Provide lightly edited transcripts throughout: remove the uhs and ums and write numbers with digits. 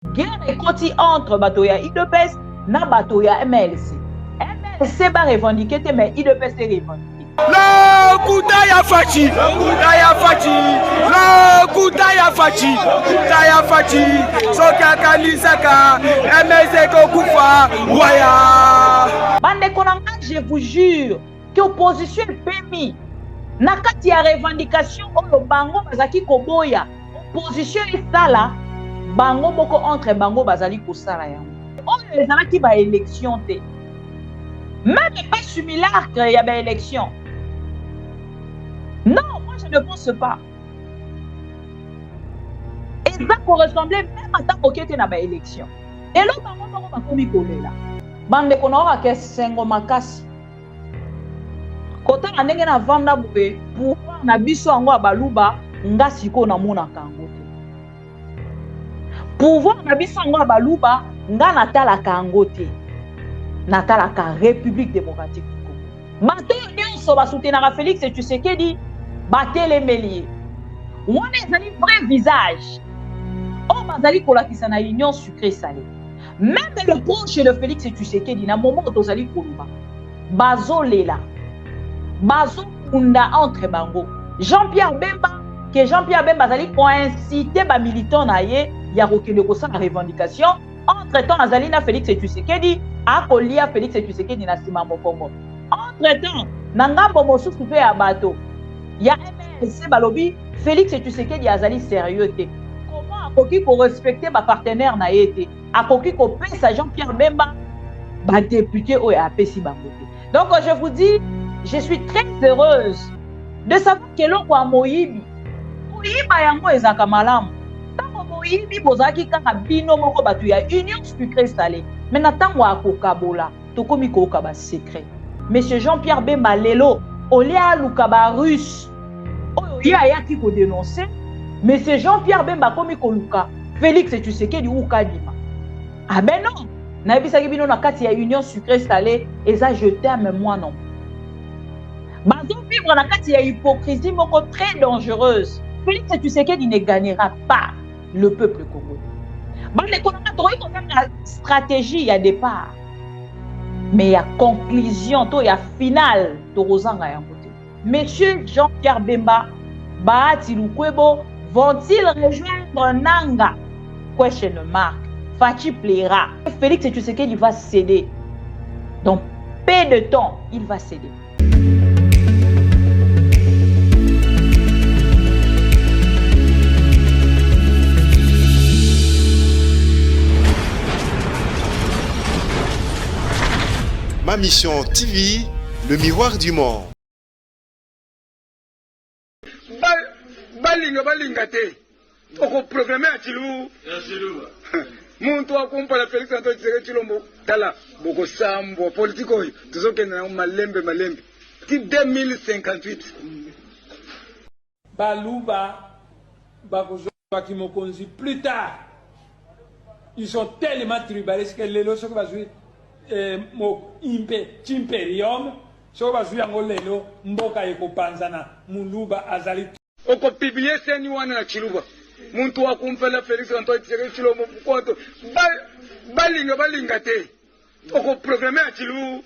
Guerre ekoti entre bato ya IDPS na bato ya MLC. MLC ba revendiquer te mais IDPS te revendiquer. Le Kutaya Fachi, Kutaya Fachi, le Kutaya Fachi, Kutaya Fachi, Soka Kanisaka, MLC Kokufa, Waya. Bande konanga, je vous jure que opposition est permis. Nakati ya revendication oyo bango bazaki koboya. Opposition esala bango moko entre bango bazali kosala yango. Oyo ezalaki ba élection te. Même pas simulacre ya ba élection. Non, moi je ne pense pas. Et ça correspondait même à ta okete na ba élection. Et là bango moko bakomi kolela. Bande konora ke sengo makasi. Kota na ndenge na vanda boye pouvoir na biso yango baluba nga siko na mona kango te. Pouvoir na biso yango baluba nga natala kango te. Natala ka République démocratique du Congo. Bato nyonso basoutenaka Félix Tshisekedi batelemeli. Wana ezali vrai visage. Oh bazali kolakisa na union sucré salé. Même le proche de Félix Tshisekedi na moment tozali koluba bazolela. Bazo kunda entre bango. Jean-Pierre Bemba, que Jean-Pierre Bemba azali incité ba militant na ye ya kokende kosala revendication. Entre-temps azali na Félix Tshisekedi akolia Félix Tshisekedi na sima mokongo. Entre-temps na ngambo mosusu pe ya bato ya MLC balobi Félix Tshisekedi azali sérieux te. Comment akoki ko respecter ba partenaire na ye te? Akoki ko pesa Jean-Pierre Bemba ba député oyo apesi bango te. Donc je vous dis, je suis très heureuse de savoir que l'on a moyibi. Moyiba yango ezaka malamu. Tango moyibi bozaki kaka bino moko batu ya union sucré salé. Mais na tango akokabola, tokomi koka ba secret. Monsieur Jean-Pierre Bemba lelo, olia luka ba russe. Oyo ya yaki ko dénoncer. Monsieur Jean-Pierre Bemba komi koluka Félix Tshisekedi ukadima. Ah ben non. Na bisaki bino na kati ya union sucré salé eza jeté à moi non. Bazo vivre na kati ya hypocrisie moko très dangereuse. Félix Tshisekedi ne gagnera pas le peuple congolais. Bande konanga toyi konanga stratégie ya départ. Mais ya conclusion to ya finale to rozanga yango te. Monsieur Jean-Pierre Bemba Bahati Lukwebo vont-ils rejoindre Nanga? Question mark. Fachi plaira. Félix Tshisekedi va céder. Dans peu de temps, il va céder. Ma mission TV, le miroir du monde. Balinga te. Oko programme atilu. Muntu akumpa Félix Antoine Tshisekedi Tshilombo tala boko sambo politiko tuzokende na malembe ti 2058 baluba bakozwa kimokonzi plus tard. Ils sont tellement tribalistes que lelo soko bazwi mo imperium soko bazwi yango lelo mboka ekopanzana muluba azali oko publier seni wana na Chiluba muntu akumfela Félix Antoine Tshisekedi Tshilombo konto balinga te oko programme atilu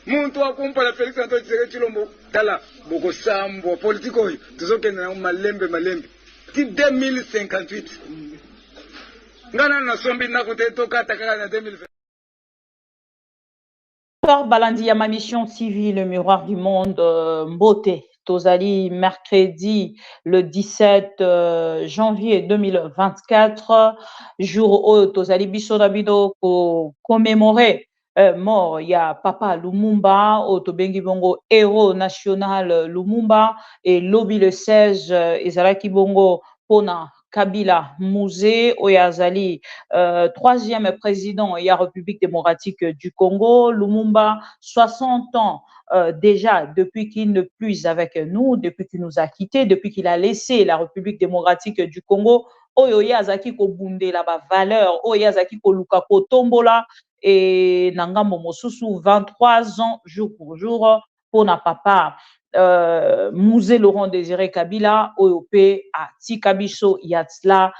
muntu akumpa Félix Antoine Tshisekedi Tshilombo tala boko sambo politiko tuzokende na malembe ti 2058 ngana na sombi na kote tokata kaka na 2020. Balandi ya ma mission TV, le miroir du monde, Mbote. Tozali mercredi le 17 janvier 2024, jour où Tozali biso dabido ko commémorer mort ya Papa Lumumba, au Tobengi Bongo héros national Lumumba, et lobby le 16 Ezalaki Bongo Pona Kabila Mouzé Oyazali, troisième président de la République démocratique du Congo. Lumumba, 60 ans déjà depuis qu'il ne plus avec nous, depuis qu'il nous a quittés, depuis qu'il a laissé la République démocratique du Congo. Oyazaki ko bunde la ba valeur, Oyazaki ko luka ko tombola et nanga momosusu 23 ans jour pour jour pour na papa Musée Laurent Désiré Kabila, OOP, à Tikabiso, Yatsla,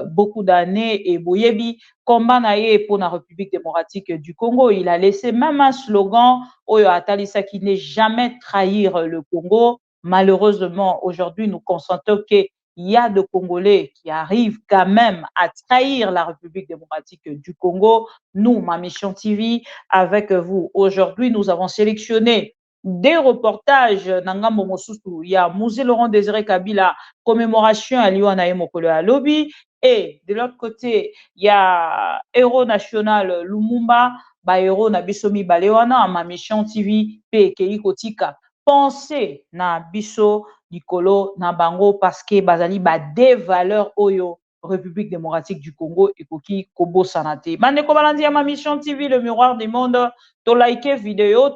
beaucoup d'années, et Boyebi, combat naïe pour la République démocratique du Congo. Il a laissé même un slogan, Oyo Atalisa, qui n'est jamais trahir le Congo. Malheureusement, aujourd'hui, nous constatons qu'il y a des Congolais qui arrivent quand même à trahir la République démocratique du Congo. Nous, ma mission TV, avec vous, aujourd'hui, nous avons sélectionné des reportages Nangambo Mosusu, il y a Musée Laurent Désiré Kabila, commémoration à Liwana Mokolo à Lobby, et de l'autre côté, il y a Héros National Lumumba, ba Héros Nabisomi Balewana, ma mission TV, P. Kotika. Pensez na biso Nicolo na bango parce que bazali ba des valeurs oyo République démocratique du Congo et koki kobo sanate. Mande ko balandi ya ma mission TV le miroir du monde, to like vidéo,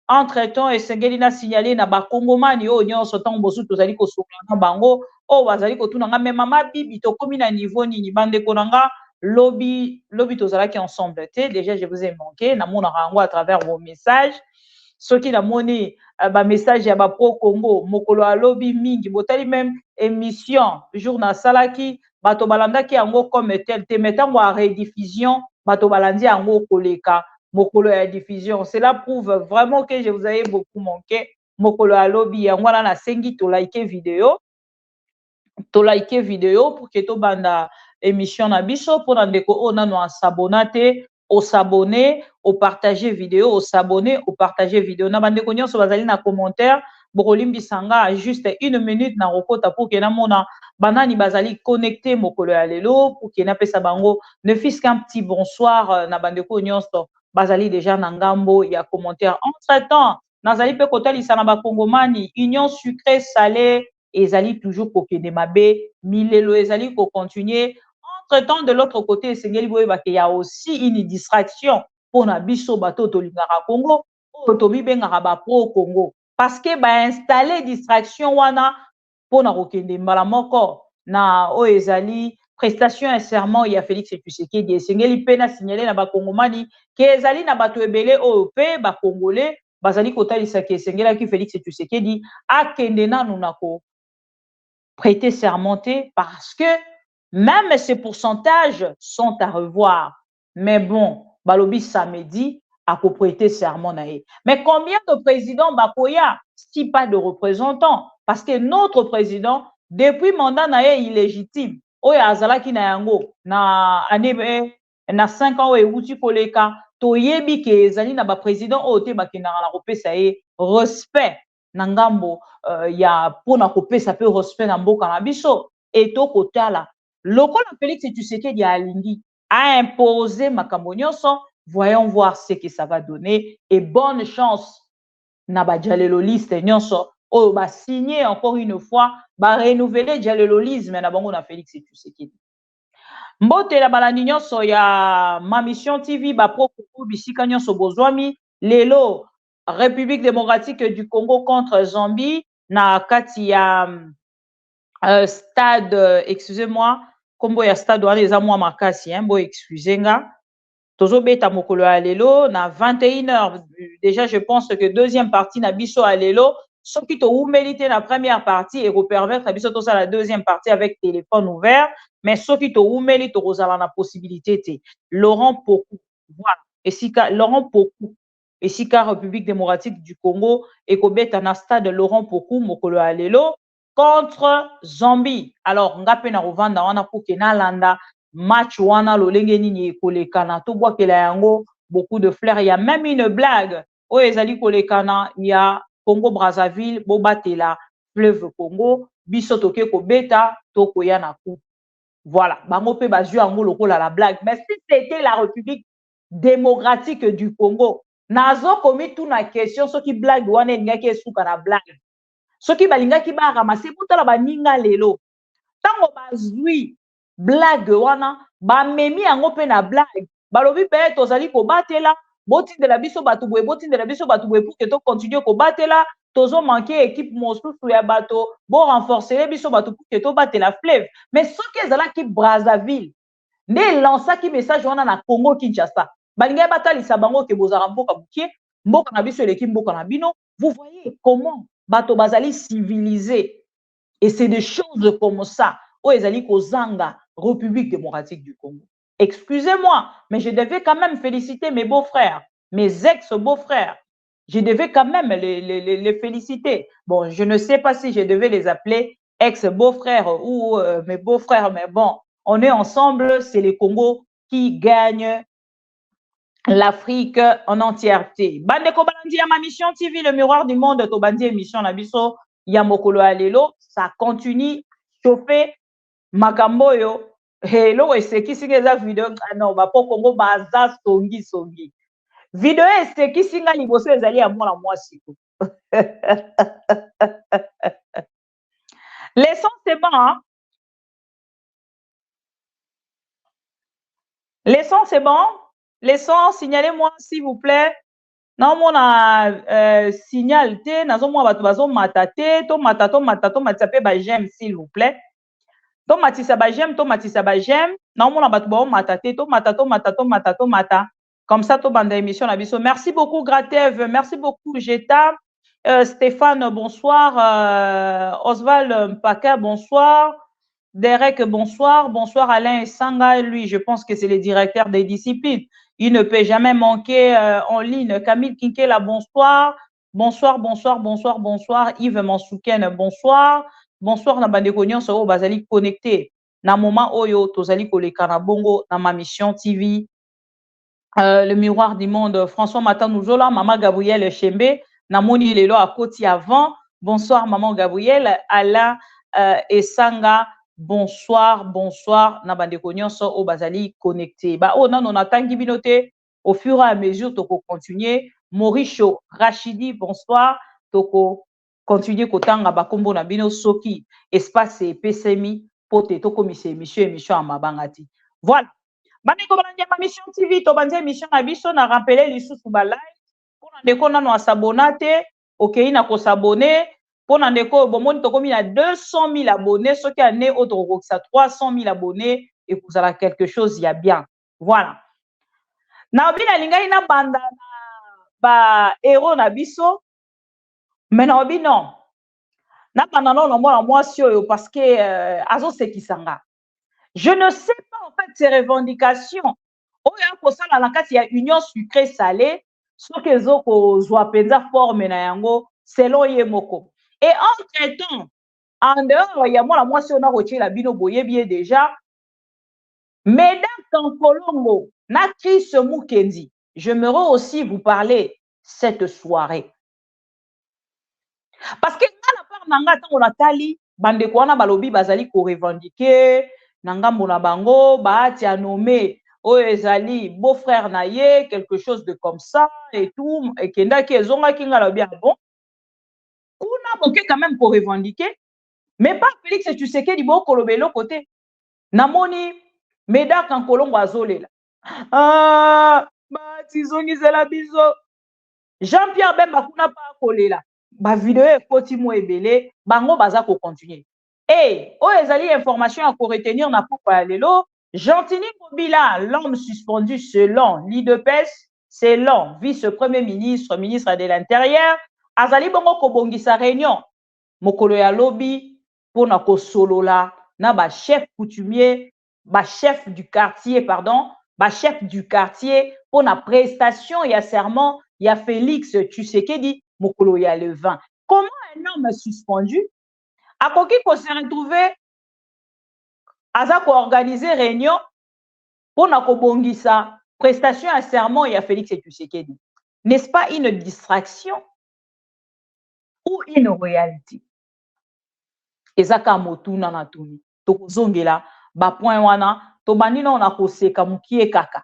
entre-temps esengeli na signaler na ba Kongomani oyo nyonso tango bosu tozali ko sokola na bango o bazali ko tuna nga même mama bibi to komi na niveau nini bande ko nanga lobby tozalaki ensemble te déjà je vous ai manqué na mona rango à travers vos messages. Ceux qui namoni ba message ya ba pro Congo mokolo a lobby mingi botali même émission jour na salaki bato balandaki yango comme tel te metango a rediffusion bato balandi yango koleka mokolo ya diffusion. Cela prouve vraiment que je vous avais beaucoup manqué. Mokolo a lobby yango na sengi to like vidéo pour que to banda émission na biso pour ndeko ona no s'abonner au s'abonner, au partager vidéo, au s'abonner, au partager vidéo. Na bande konyo so bazali na commentaire, bokolimbi sanga juste 1 minute na rokota pour que na mona banani bazali connecté mokolo ya lelo pour que na pesa bango ne fils qu'un petit bonsoir na bande konyo so bazali déjà na ngambo ya commentaire. Entre-temps, nazali pe kotalisa na ba Kongomani union sucré salé ezali toujours kokende mabe milelo ezali ko continuer. Entre-temps, de l'autre côté, il y a aussi une distraction pour na biso bato to lingara Congo, to bi bengara ba pro Congo parce que ba installer distraction wana pour na kokende mbala moko na o ezali prestation et serment ya Félix Tshisekedi esengeli pe na signaler na ba Kongomani ke ezali na bato ebele o pe ba Congolais bazali kotalisa ke esengela ki Félix Tshisekedi akende nanu na ko prêter sermenté parce que même ces pourcentages sont à revoir. Mais bon, balobi samedi à prêter serment naé. Mais combien de présidents bakoya si pas de représentants? Parce que notre président depuis mandat naé illégitime. Oya azalaki na yango na année na 5 ans e uti koleka to yebi ke ezali na ba président o te bakendaka na kopesa ye respect na ngambo ya pona kopesa pe respect na mboka na biso et to kotala lokola Félix Tshisekedi alingi a imposé makambo nyonso. Voyons voir ce que ça va donner et bonne chance na ba jalelo liste nyonso o ba signer encore une fois ba renouveler jalelolisme na bango na Félix Tshisekedi. Mbote la balandi nyonso ya ma mission TV ba propos bisika nyonso bozwami lelo République démocratique du Congo contre Zambie na kati ya stade excusez-moi kombo ya stade wana eza mwa makasi bo excusenga tozobeta mokolo ya lelo na 21h déjà je pense que deuxième partie na biso ya lelo soki toumeli te na première partie et repermettre biso to la deuxième partie avec téléphone ouvert mais soki toumeli tokozala na possibilité te Laurent Pokou voilà esika Laurent Pokou esika République démocratique du Congo et kobeta na stade Laurent Pokou mokolo ya lelo contre Zambie. Alors, ngape na rovanda wana pour que na landa match wana lolenge nini kolekana to bois que la yango beaucoup de fleurs. Il y a même une blague. O ezali kolekana il y a Congo Brazzaville bobatela fleuve Congo biso toke ko beta to koya na coup. Voilà, bango pe bazu yango lokola la blague. Mais si c'était la République démocratique du Congo, nazo komi tout na question ce qui blague wana ngaki esuka na blague. Soki balingaki ba ramasser botala baninga lelo tango bazwi blague wana ba memi yango pe na blague balobi pe tozali ko batela botindela biso batu boye pour que to continue ko batela tozo manquer équipe mosusu ya bato bo renforcer biso batu pour que to batela fleuve. Mais soki ezalaki Brazzaville nde lancaki message wana na Congo Kinshasa balinga batalisa bango ke bozara mboka bukie mboka na biso eleki mboka na bino Vous voyez comment bato bazali civilisé. Et c'est des choses comme ça. Oh, ezali kozanga République démocratique du Congo. Excusez-moi, mais je devais quand même féliciter mes beaux-frères, mes ex-beaux-frères. Je devais quand même les féliciter. Bon, je ne sais pas si je devais les appeler ex-beaux-frères ou mes beaux-frères, mais bon, on est ensemble, c'est le Congo qui gagne l'Afrique en entièreté. Bandeko balandi ya ma mission TV, le miroir du monde, to bandi émission na biso ya mokolo alelo, ça continue chauffer makambo yo. Hello esekisi ngeza video non ba po Congo baza songi. Video esekisi nga liboso ezali ya mwana mwasi. Les sons c'est bon, hein? Les sons c'est bon? Les sons, signalez-moi s'il vous plaît. Non, mon signal te, nazo mo bato bazo matate, to matape ba j'aime s'il vous plaît. To matisa ba j'aime, non mon bato ba matate, to mata. Comme ça to banda émission na biso. Merci beaucoup Gratev, merci beaucoup Jeta, Stéphane bonsoir, Oswald Mpaka bonsoir. Derek, bonsoir. Bonsoir Alain Sanga. Lui, je pense que c'est le directeur des disciplines. Il ne peut jamais manquer en ligne. Camille Kinkela, bonsoir. Bonsoir. Yves Mansouken, bonsoir. Bonsoir, Nabande Kognon, so bazali connecté. Na moment oyo, tozali koleka bongo, na ma mission TV. Le miroir du monde. François Matanouzola, Maman Gabriel Chembe. Namoni Lelo à côté avant. Bonsoir, Maman Gabriel. Alain Esanga. Bonsoir, Nabande Konyonso au Bazali connecté. Bah, oh non, on attend Gibinote au fur et à mesure, toko continuer. Mauricio Rachidi, bonsoir. Toko continuer Kotanga Bakombo Nabino Soki, espace PCMI, pote toko émission à Mabangati. Voilà. Bande Kobalandi ma mission TV, to bande émission à biso, na rappelé les sous ba live. Pour ndeko nano a s'abonner, ok, na ko s'abonner. Pour Nandeko, bon, on tokomi à 200 000 abonnés, ce qui a né autre que ça, 300 000 abonnés, et vous avez quelque chose, il y a bien. Voilà. Naobi linga ina banda ba héros na biso, mais naobi non. Na banda non moi parce que azo sekisanga. Je ne sais pas en fait ces revendications. Oya ko sala na kati ya union sucré salé, ce que zo ko zwa penza forme na yango selon yemoko. Et entre-temps, en dehors, il y a moi si on a retiré la bino boye bien déjà. Mesdames Kankolongo, Natris Mukendi, j'aimerais aussi vous parler cette soirée. Parce que à la part nanga on a tali bande ko na balobi bazali ko revendiquer nanga mona bango ba ti a nommé o ezali beau-frère naye quelque chose de comme ça et tout et kenda ki ezonga ki ngala bien bon. Kuna boke quand même pour revendiquer, mais pas Félix Tshisekedi bo kolobelo côté. Namoni Meda Kankolongo azolela. Ah, ba tizongizela biso. Jean-Pierre Bemba kuna pa kolela. Ba vidéo ekoti mo ebele, bango baza ko continuer. Et o ezali information à ko retenir na pourquoi lelo, Gentini Mobila, l'homme suspendu selon l'IDPS, c'est l'homme vice-premier ministre, ministre de l'Intérieur. Azali bongo ko bongisa réunion mokolo ya lobby pour na ko solola na ba chef coutumier ba chef du quartier pour na prestation ya serment ya Félix Tshisekedi mokolo ya le 20. Comment un homme suspendu a koki ko se retrouver aza ko organiser réunion pour na ko bongisa prestation ya serment ya Félix Tshisekedi? N'est-ce pas une distraction ou une réalité? Ezaka motuna na tuni tokozongela ba point wana to bandina on a koseka mukie kaka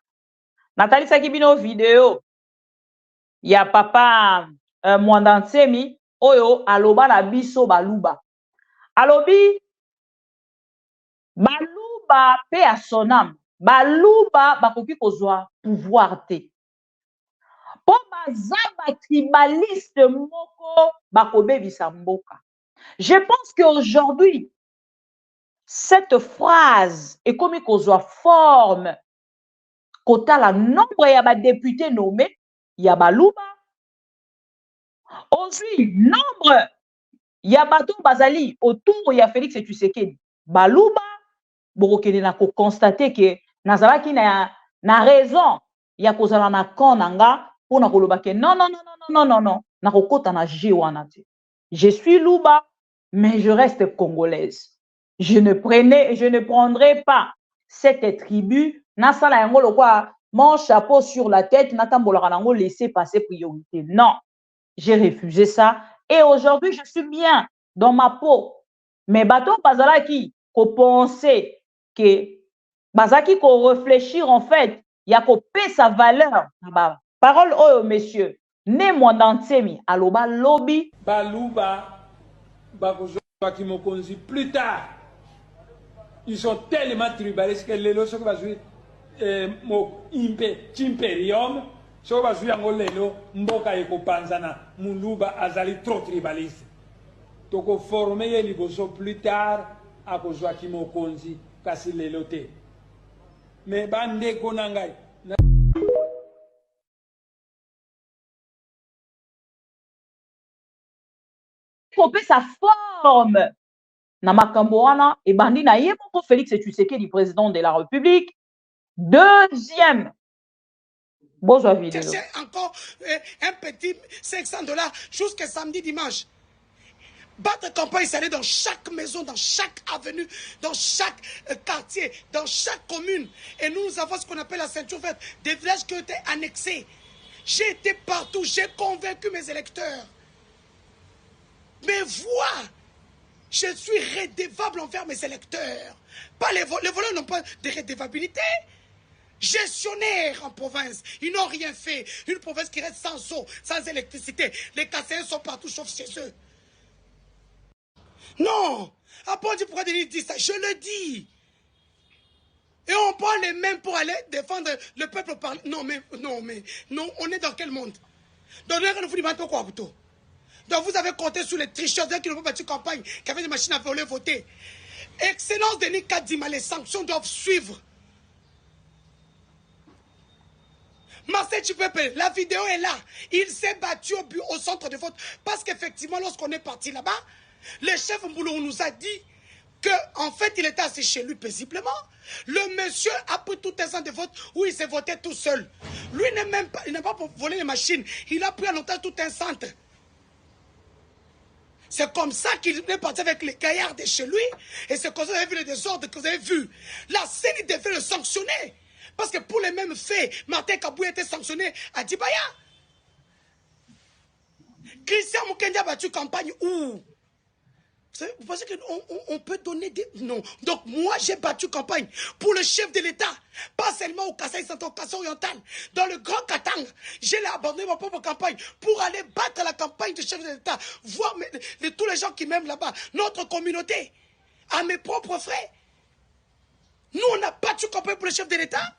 Nathalie Sakibino vidéo ya papa Mwandansemi oyo aloba na biso baluba alobi baluba pe a sonam baluba bakoki kozwa pouvoir te po bazaba tribaliste moko bakobebisa mboka. Je pense qu'aujourd'hui, cette phrase est comme qu'on forme quota la nombre ya ba députés nommés, ya baluba, Aujourd'hui, nombre Yabato Bazali autour ya Félix Tshisekedi baluba bokokende na ko constater que nazalaki na raison ya kozala na konanga pour na koloba ke non na kokota na jeu wana te. Je suis luba mais je reste congolaise. Je ne prendrai pas cette tribu nasala yango lokwa mon chapeau sur la tête natambolaka nango laisser passer priorité. Non, j'ai refusé ça. Et aujourd'hui, je suis bien dans ma peau. Mais bateau bazalaki ko penser que bazaki ko réfléchir en fait, ya ko paie sa valeur. Parole oh monsieur, né mon dantemi aloba lobby baluba bakozwa qui m'ont conduit plus tard. Ils sont tellement tribalistes que les lois bazui mo impe chimperium so bazui yango lelo mboka ekopanzana muluba azali trop tribaliste. Toko former ye liboso plus tard akozwa ki mokonzi kasi lelo te. Mais bande konangai couper sa forme na makambo wana et bandi na ye moko Félix Tshisekedi président de la République. Deuxième bonjour vidéo. Chercher encore un petit $500 jusqu'à samedi dimanche. Battre campagne, c'est aller dans chaque maison, dans chaque avenue, dans chaque quartier, dans chaque commune. Et nous avons ce qu'on appelle la ceinture verte, des villages qui ont été annexés. J'ai été partout, j'ai convaincu mes électeurs. Mais vois, je suis redevable envers mes électeurs. Pas les voleurs n'ont pas de redevabilité. Gestionnaires en province, ils n'ont rien fait. Une province qui reste sans eau, sans électricité. Les casseurs sont partout, sauf chez eux. Non, après on dit pourquoi Denis dit ça, je le dis. Et on prend les mêmes pour aller défendre le peuple par... Non, on est dans quel monde? Donc vous avez compté sur les tricheurs qui n'ont pas battu campagne, qui avaient des machines à voler, voter. Excellence Denis Kadima, les sanctions doivent suivre. Marcel Chipepe, la vidéo est là. Il s'est battu au centre de vote. Parce qu'effectivement, lorsqu'on est parti là-bas, le chef Mboulou nous a dit qu'en fait, il était assis chez lui paisiblement. Le monsieur a pris tout un centre de vote où il s'est voté tout seul. Lui, il n'a pas volé les machines. Il a pris en otage tout un centre. C'est comme ça qu'il est parti avec les gaillards de chez lui. Et c'est comme ça que vous avez vu le désordre que vous avez vu. La CENI devait le sanctionner. Parce que pour les mêmes faits, Martin Kabou était sanctionné à Dibaya. Christian Mukendi a battu campagne où? Vous pensez qu'on peut donner des... Non. Donc moi, j'ai battu campagne pour le chef de l'État. Pas seulement au Kasaï Central, au Kasaï Oriental. Dans le Grand Katang, j'ai abandonné ma propre campagne pour aller battre la campagne du chef de l'État. Voir tous les gens qui m'aiment là-bas. Notre communauté. À mes propres frais. Nous, on a battu campagne pour le chef de l'État.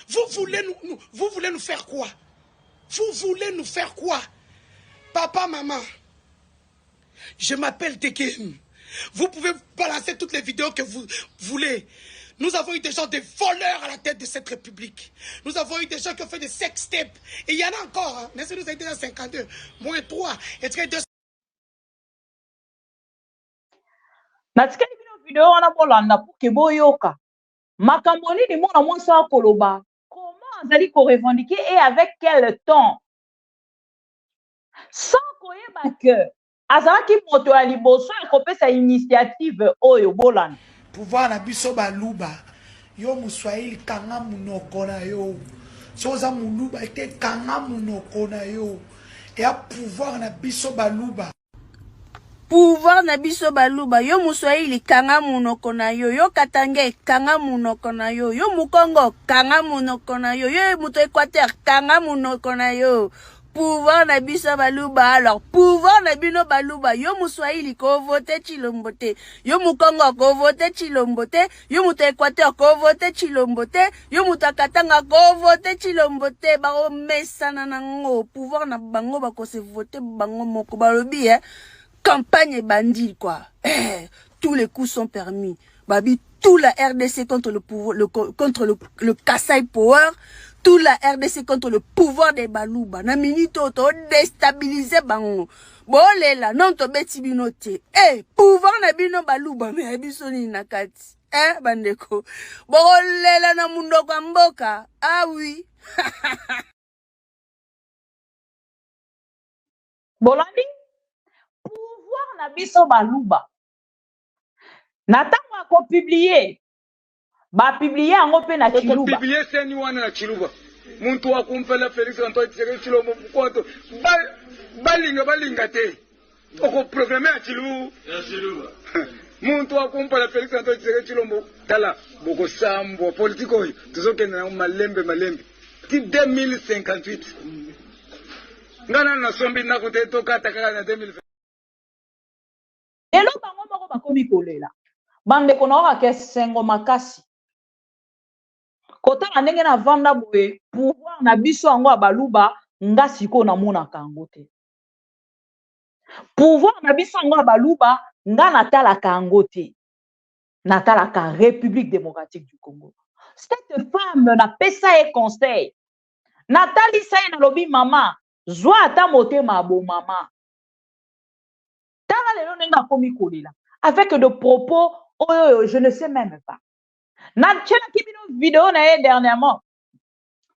Vous voulez nous faire quoi? Vous voulez nous faire quoi? Papa, maman, je m'appelle Tekem. Vous pouvez balancer toutes les vidéos que vous voulez. Nous avons eu des gens, des voleurs à la tête de cette république. Nous avons eu des gens qui ont fait des sextapes. Et il y en a encore. Hein. Mais nous avons été dans 52, moins 3. Et 2. natikali bino video wana bolanda pour ke boyoka makambo nini mwana mwasi akoloba comment azali korevendiquer et avec quel temps sans koyeba ke azalaki moto ya liboso ya kopesa initiative oyo bolanda pouvoir na biso baluba yo muswahili kanga munoko na yo soza muluba ete kanga munoko na yo ya pouvoir na biso baluba pouvoir na biso baluba yo muswahili kanga munoko na yo yo katange kanga munoko na yo yo mukongo kanga munoko na yo yo muto Équateur kanga munoko na yo pouvoir na biso baluba alors pouvoir na bino baluba yo muswahili ko voter Chilombo te yo mukongo ko voter Chilombo te yo muto Équateur ko voter Chilombo te yo muto Katanga ko voter Chilombo te ba mesana nango pouvoir na bango ba ko se voter bango moko balobi campagne bandit quoi. Tous les coups sont permis. Babi, tout la RDC contre le pouvoir, contre le Kasaï Power, tout la RDC contre le pouvoir des Balouba. Na minute to déstabiliser bango. Bolela non to beti binote. Pouvoir na bino Balouba mais biso ni nakati. Bandeko. Bolela na mundo kwa mboka. Ah oui. Bolandi pouvoir na biso Balouba. Natango ako publier. Ba publier yango pe na Chiluba. Publier seni wana na Chiluba. Muntu wa kumfela Felix Antoine Tshisekedi Tshilombo kwanto balinga te. Oko programmer ya Chiluba. Muntu wa kumpala Felix Antoine Tshisekedi Tshilombo tala boko sambo politiko oyo tuzokenda na malembe ti 2058. Ngana na sombi na kote tokata kaka na 2020. Lelo bango moko bakomi kolela. Bandeko na oka ke sengo makasi. Kota ndenge na vanda boye pouvoir na biso yango Baluba nga siko na mona kango te. Pouvoir na biso yango Baluba nga natala kango te. Natala ka République démocratique du Congo. Cette femme na pesa e conseil. Natali sa na lobi mama zwa ata motema bo mama. Tala lelo nenga komi kolela avec de propos je ne sais même pas. Na tchela kibino vidéo na ye dernièrement.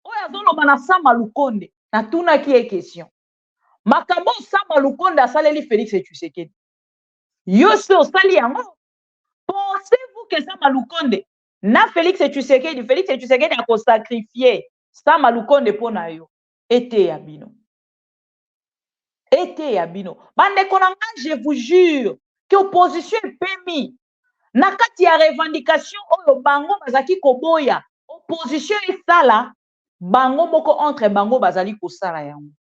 Oya zolo bana Sama Lukonde na tuna ki e question. Makambo Sama Lukonde asaleli Félix Tshisekedi. Yo so sali yango. Pensez-vous que Sama Lukonde na Félix Tshisekedi a sacrifié Sama Lukonde pona yo? Ete ya bino. Bande konanga, je vous jure que opposition est permis. Nakati ya revendication oyo bango bazaki koboya opposition esala bango moko entre bango bazali kosala yango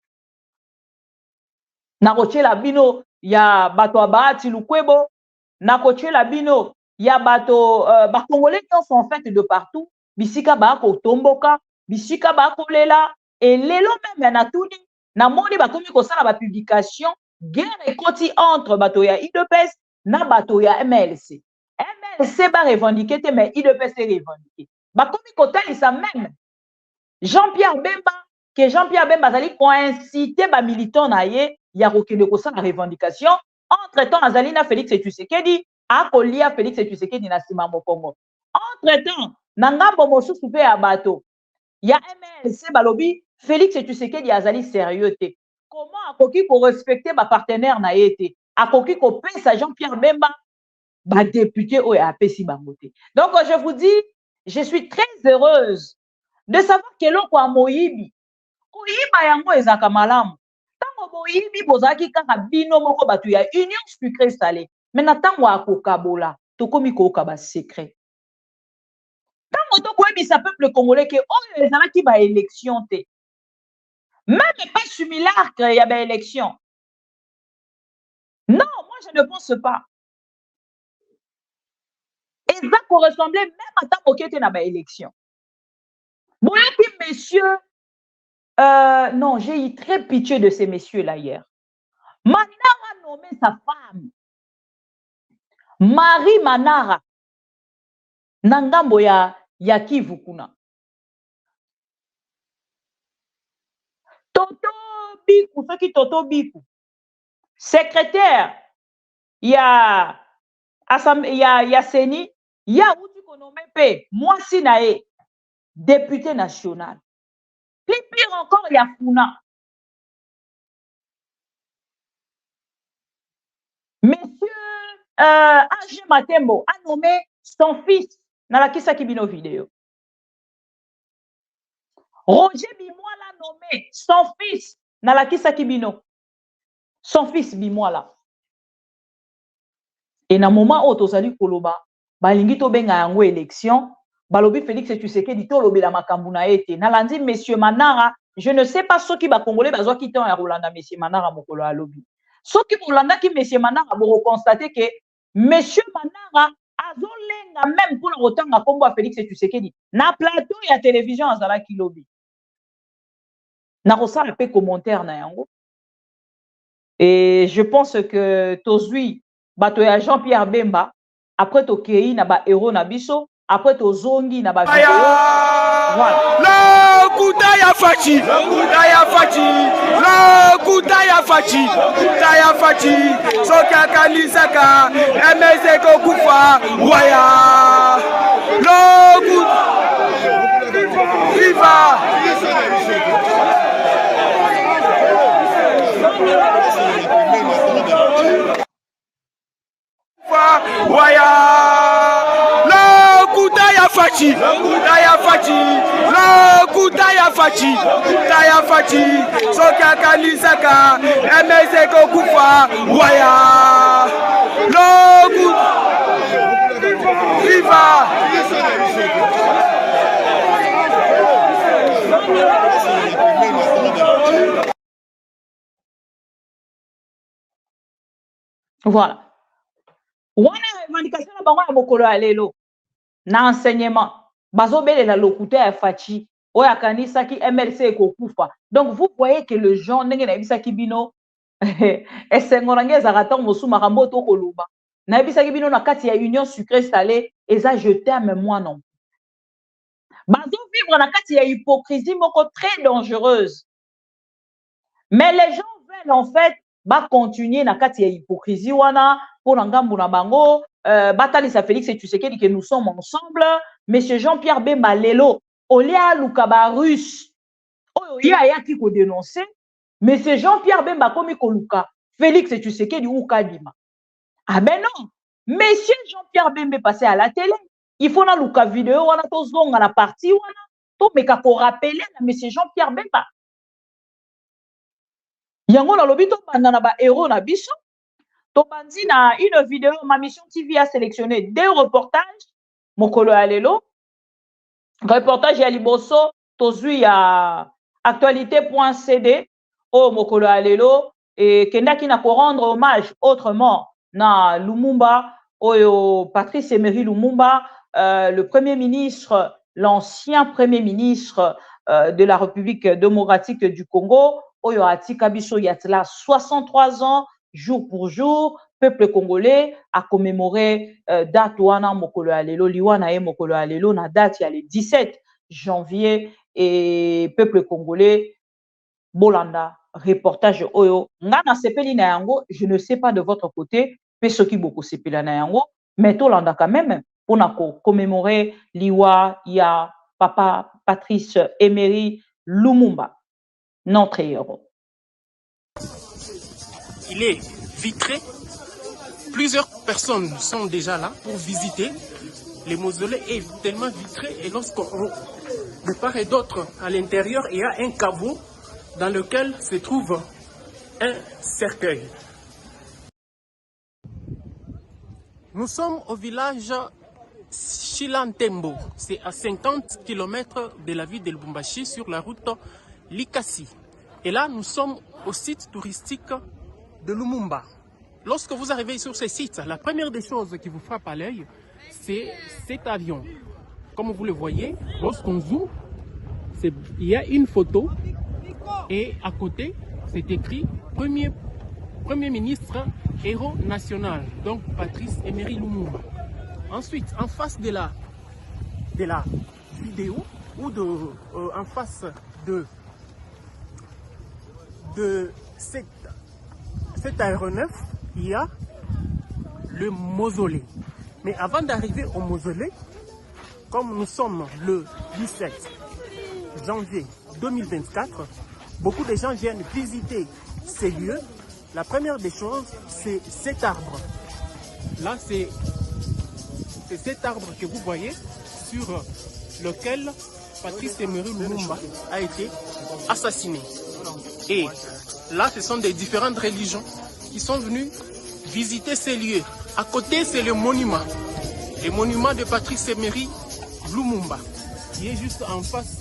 nakochela bino ya bato abati lukwebo nakochela bino ya bato bakongolais nyonso en fait de partout bisika bako tomboka bisika bako lela et lelo même na tuni na moni bakomi kosala ba publication guerre ekoti entre bato ya IDPS na bato ya MLC. MLC ba revendiquer te mais IDPS revendiquer. Bakomi kotalisa même Jean-Pierre Bemba zali ko inciter ba militant na ye ya kokende kosala revendication entre temps azali na Félix Tshisekedi akolia Félix Tshisekedi na sima mokongo. Entre temps na ngambo mosusu pe ya bato ya MLC balobi Félix Tshisekedi azali sérieux te. Comment akoki ko respecter ba partenaire na ye te? Akoki ko pesa Jean-Pierre Bemba ba député o ya pesi bangote. Donc je vous dis, je suis très heureuse de savoir que l'on kwa moyibi. Koyiba yango ezaka malamu. Tango moyibi bozaki kaka bino moko batu ya union sucré salé. Mais na tango akokabola, tokomi koka ba secret. Tango to koyebisa peuple congolais que oyo ezalaki ba élection te. Même pas similaire qu'il y a ba élection. Non, moi je ne pense pas. Et ça correspondait même à tant qu'il était dans l'élection. Bon, messieurs, non, j'ai eu très pitié de ces messieurs-là hier. Manara a nommé sa femme. Marie Manara. Nangambo ya Kivu kuna. Toto Biku, ce qui Toto Biku. Secrétaire, il y a Seni, il y a Outi Konome P, moi Sinae, député national. Puis pire encore, il y a Funa. Monsieur A.G. Matembo a nommé son fils dans la Kisa Kibino vidéo. Roger Bimoala a nommé son fils dans la Kisa Kibino. Son fils Bimoala. Et na moment où tozali koloba balingi to benga yango élection balobi Félix Tshisekedi to lobi la makambu na ete na landi monsieur Manara je ne sais pas ceux qui ba congolais bazwa ki temps ya Rolanda monsieur Manara mokolo alobi ceux qui Rolanda ki monsieur Manara bo constater que monsieur Manara azolenga même pour le rotanga kombo a Félix Tshisekedi na plateau ya télévision azala ki lobi na kosala pe commentaire na yango et je pense que tozui bato ya Jean-Pierre Bemba après to kei na ba héros na biso après to zongi na ba vidéo voilà Lokuta ya fachi, lokuta ya fachi, lokuta ya fachi, lokuta ya fachi. Soka kanisaka, emeze kokufa, waya. Lokuta, viva. Waya. Lokuta ya fachi, lokuta ya fachi, lokuta ya fachi, lokuta ya fachi. Soka kanisaka, emeze kokufa, waya. Lokuta, viva. Voilà. Wana revendication na bango ya mokolo ya lelo na enseignement bazobelela lokuta ya fachi oyo akanisaki MLC ekokufa. Donc vous voyez que le genre ndenge na yebisaki bino esengo na nge ezaka ntango mosusu makambo to koloba na yebisaki bino na kati ya union sucré salé eza je t'aime moi non. Bazovivre na kati ya hypocrisie moko très dangereuse. Mais les gens veulent en fait continuer na kati ya hypocrisie wana pour ngambu na bango batalisa Félix et Tshisekedi que nous sommes ensemble. Monsieur Jean-Pierre Bemba lelo olia lukaba russe oyo ya yaki ko dénoncer. Monsieur Jean-Pierre Bemba komi ko luka Félix et Tshisekedi ou kadima. Ah ben non, Monsieur Jean-Pierre Bemba passé à la télé, il faut na luka vidéo wana to zonga na parti wana to meka ko rappeler na Monsieur Jean-Pierre Bemba. Yango na lobi to banda na ba héros na biso. To bandi na une vidéo, ma mission TV a sélectionné 2 reportages. Mokolo alelo. Reportage ya liboso tozui ya actualité.cd au Mokolo alelo et kendaki na ko rendre hommage autrement na Lumumba oyo Patrice Emery Lumumba, le premier ministre, l'ancien premier ministre de la République démocratique du Congo. Oyo atika biso yatla 63 ans jour pour jour, peuple congolais a commémoré date wana mokolo alelo liwana e mokolo alelo na date ya le 17 janvier et peuple congolais bolanda reportage oyo ngana sepeli na yango. Je ne sais pas de votre côté pe soki boko sepela na yango mais tolanda quand même pour na commémorer liwa ya papa Patrice Emery Lumumba, notre héros. Il est vitré. Plusieurs personnes sont déjà là pour visiter. Le mausolée est tellement vitré et lorsqu'on de part et d'autre à l'intérieur, il y a un caveau dans lequel se trouve un cercueil. Nous sommes au village Chilantembo. C'est à 50 km de la ville de Lubumbashi sur la route Likasi. Et là, nous sommes au site touristique de Lumumba. Lorsque vous arrivez sur ce site, la première des choses qui vous frappe à l'œil, c'est cet avion. Comme vous le voyez, lorsqu'on zoome, il y a une photo et à côté, c'est écrit premier ministre héros national, donc Patrice Emery Lumumba. Ensuite, en face de la vidéo ou en face de cet aéronef, il y a le mausolée. Mais avant d'arriver au mausolée, comme nous sommes le 17 janvier 2024, beaucoup de gens viennent visiter ces lieux. La première des choses, c'est cet arbre. Là, c'est cet arbre que vous voyez sur lequel Patrice Emery Lumumba a été assassiné. Et là, ce sont des différentes religions qui sont venues visiter ces lieux. À côté, c'est le monument de Patrice Emery Lumumba, qui est juste en face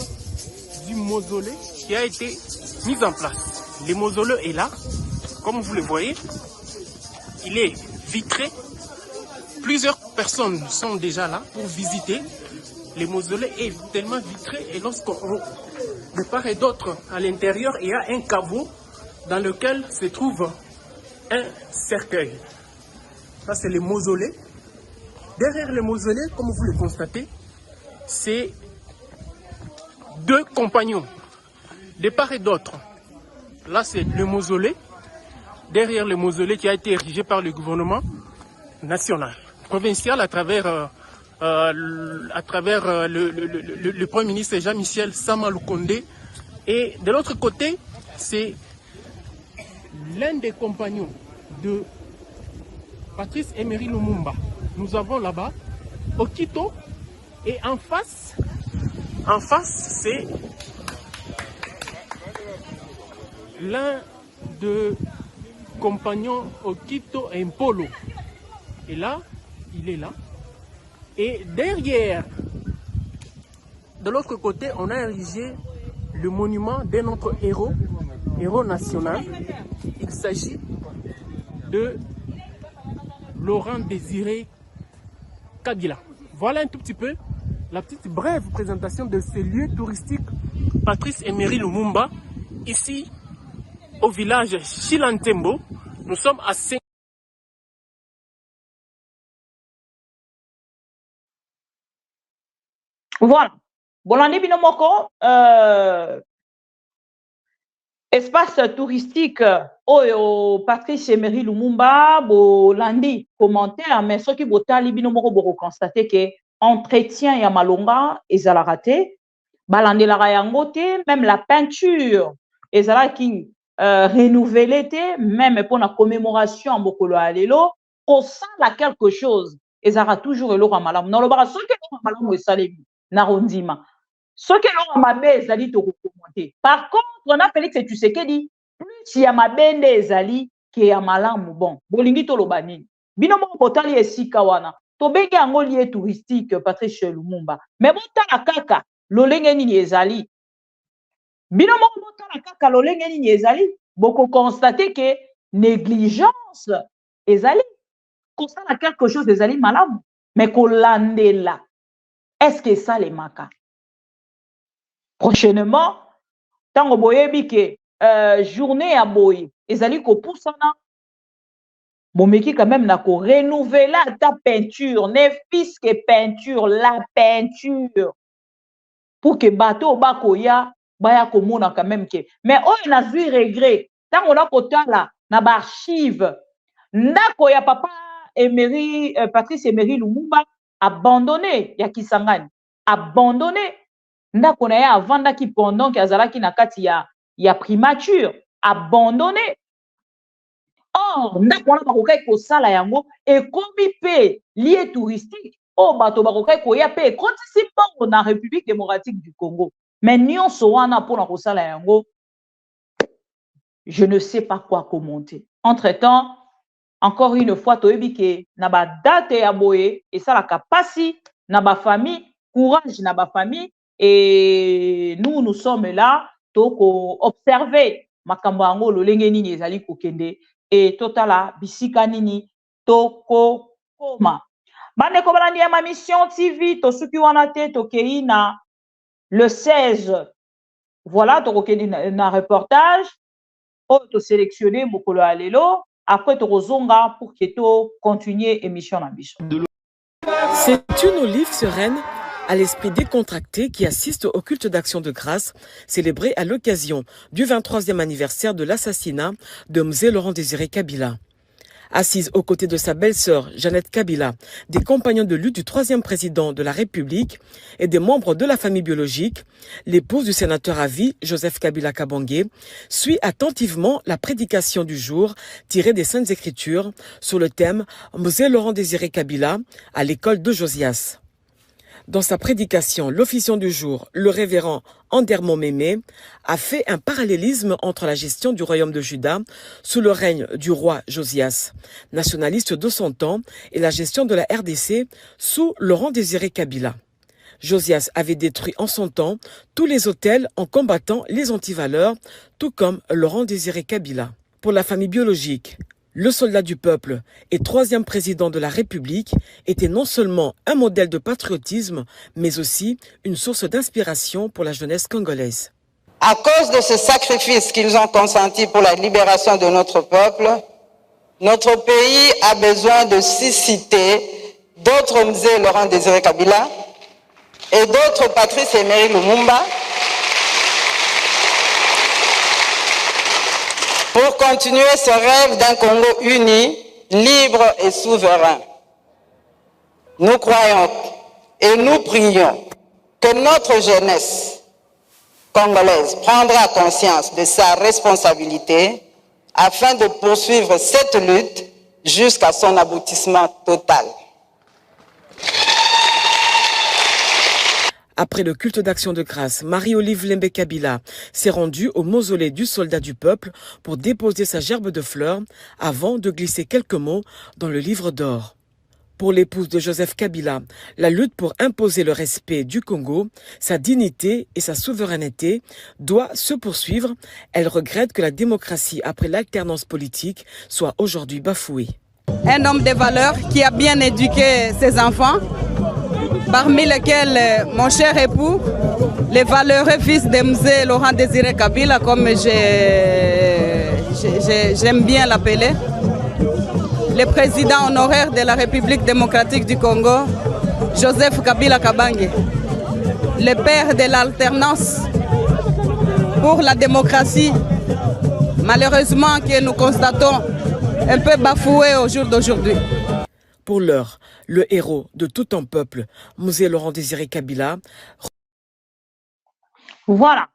du mausolée qui a été mis en place. Le mausolée est là, comme vous le voyez, il est vitré. Plusieurs personnes sont déjà là pour visiter. Le mausolée est tellement vitré et lorsqu'on de part et d'autre à l'intérieur, il y a un caveau dans lequel se trouve un cercueil. Ça, c'est le mausolée. Derrière le mausolée, comme vous le constatez, c'est 2 compagnons de part et d'autre. Là, c'est le mausolée. Derrière le mausolée qui a été érigé par le gouvernement national, provincial, à travers le Premier ministre Jean-Michel Sama Lukonde. Et de l'autre côté, c'est l'un des compagnons de Patrice Emery Lumumba. Nous avons là-bas Okito, et en face, c'est l'un de compagnons Okito Impolo. Et là, il est là. Et derrière, de l'autre côté, on a érigé le monument d'un autre héros national. Il s'agit de Laurent Désiré Kabila. Voilà un tout petit peu la petite brève présentation de ce lieu touristique Patrice Emery Lumumba, ici au village Chilantembo. Nous sommes à 5. Voilà. Bolandi Binomoko, espace touristique au Patrice Emery Lumumba, Bolandi commentaire, mais ce qui botali Binomoko pour constater que entretien ya malonga ezala raté, balandi la rayangote, même la peinture ezala qui renouvelé même pour la commémoration en bokolo alelo, qu'on sala quelque chose ezala toujours eloko malamu. Non le bara ce que eloko malamu esalemi na rondima. Ce que l'on m'a bé ezali to commenter. Par contre, on a Félix et Tshisekedi, plus il y a ma bende ezali que ya malamu bon. Bolingi to lobani. Binomo botali esika wana. To benge yango lié touristique Patrice Lumumba. Mais botala kaka lolenge nini ezali. Binomo botala kaka lolenge nini ezali. Boko constater que négligence ezali. Constate quelque chose ezali malamu. Mais kolandela. Est-ce que ça les maka? Prochainement, tant boyebi que journée à boy, ezali ko poussana. Momeki quand même na ko renouveler ta peinture, ne fils que peinture, la peinture. Pour que bateau bakoya baya komona quand même que. Mais on a vu regret. Tant on a kotala na ba archive. Ndako ya papa Emery Patrice Emery Lumumba abandonné ya Kisangani. Abandonné. Ndako na ya avanda ki pendant que azalaki na kati ya primature abandonné. Or ndako na bakokai ko sala yango ekomi pe lié touristique o bato bakokai ko ya pe kotisi mbango na République démocratique du Congo. Mais nyonso wana pona ko sala yango je ne sais pas quoi commenter. Entre-temps, encore une fois toyebi ke na ba date ya boye et ça la kapasi na ba famille, courage na ba famille. Et nous sommes là pour observer makambo yango lolenge nini ezali kokende et totala bisika nini toko koma. Bande ko balandi ya ma mission TV to suki wana te tokei na le 16. Voilà to kokende na reportage o to sélectionner mokolo alelo après to rozonga pour que to continuer émission na biso. C'est une olive sereine à l'esprit décontracté qui assiste au culte d'action de grâce célébré à l'occasion du 23e anniversaire de l'assassinat de Mzee Laurent Désiré Kabila. Assise aux côtés de sa belle-sœur Jeannette Kabila, des compagnons de lutte du 3e président de la République et des membres de la famille biologique, l'épouse du sénateur à vie, Joseph Kabila Kabange, suit attentivement la prédication du jour tirée des Saintes Écritures sur le thème Mzee Laurent Désiré Kabila à l'école de Josias. Dans sa prédication, l'officiant du jour, le révérend Andermon Mémé, a fait un parallélisme entre la gestion du royaume de Juda sous le règne du roi Josias, nationaliste de son temps, et la gestion de la RDC sous Laurent Désiré Kabila. Josias avait détruit en son temps tous les hôtels en combattant les antivaleurs, tout comme Laurent Désiré Kabila. Pour la famille biologique, le soldat du peuple et 3e président de la République était non seulement un modèle de patriotisme, mais aussi une source d'inspiration pour la jeunesse congolaise. À cause de ce sacrifice qu'ils ont consenti pour la libération de notre peuple, notre pays a besoin de 6 cités, d'autres Mzee Laurent Désiré Kabila et d'autres Patrice Emery Lumumba, pour continuer ce rêve d'un Congo uni, libre et souverain. Nous croyons et nous prions que notre jeunesse congolaise prendra conscience de sa responsabilité afin de poursuivre cette lutte jusqu'à son aboutissement total. Après le culte d'action de grâce, Marie-Olive Lembe Kabila s'est rendue au mausolée du soldat du peuple pour déposer sa gerbe de fleurs avant de glisser quelques mots dans le livre d'or. Pour l'épouse de Joseph Kabila, la lutte pour imposer le respect du Congo, sa dignité et sa souveraineté doit se poursuivre. Elle regrette que la démocratie après l'alternance politique soit aujourd'hui bafouée. Un homme de valeur qui a bien éduqué ses enfants, parmi lesquels mon cher époux, le valeureux fils de Mzee Laurent Désiré Kabila, comme j'aime bien l'appeler, le président honoraire de la République démocratique du Congo, Joseph Kabila Kabange, le père de l'alternance pour la démocratie, malheureusement que nous constatons un peu bafoué au jour d'aujourd'hui. Pour l'heure, le héros de tout un peuple, Mzee Laurent Désiré Kabila. Voilà.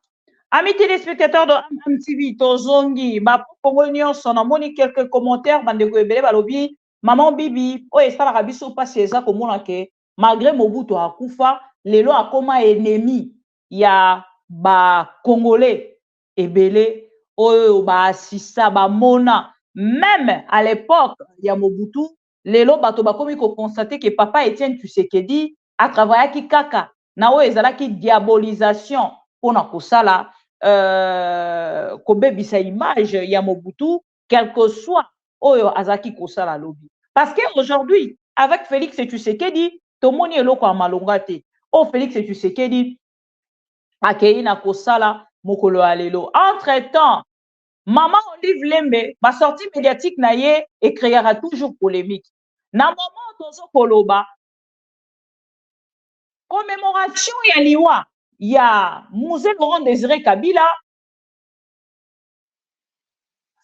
Amis téléspectateurs de MTV, Tozongi, on a moni quelques commentaires, balobi, maman Bibi, oh, et ça la biso pas c'est ça comme on que malgré Mobutu Akufa, les lois a comme ennemi, il y a ba Congolais, ebele, oh, ba Sissa, ba Mona, même à l'époque, il y a Mobutu, les lois bato ba comme il faut constater que papa Étienne Tshisekedi a travaillé qui kaka, na o ezala ki diabolisation pour na kosala. Kobebisa image ya Mobutu, quel que soit Oyo Azaki Kosala lobby. Parce qu'aujourd'hui, avec Félix Tshisekedi, tout le monde est là comme Malongate. Oh, Félix Tshisekedi, Akeina Kosala, Mokolo Alelo. Entre-temps, Maman Olive Lembe, ma sortie médiatique naie et créera toujours polémique. Na moment Tozo Koloba, commémoration ya liwa. Il y a Mzee Laurent Désiré Kabila,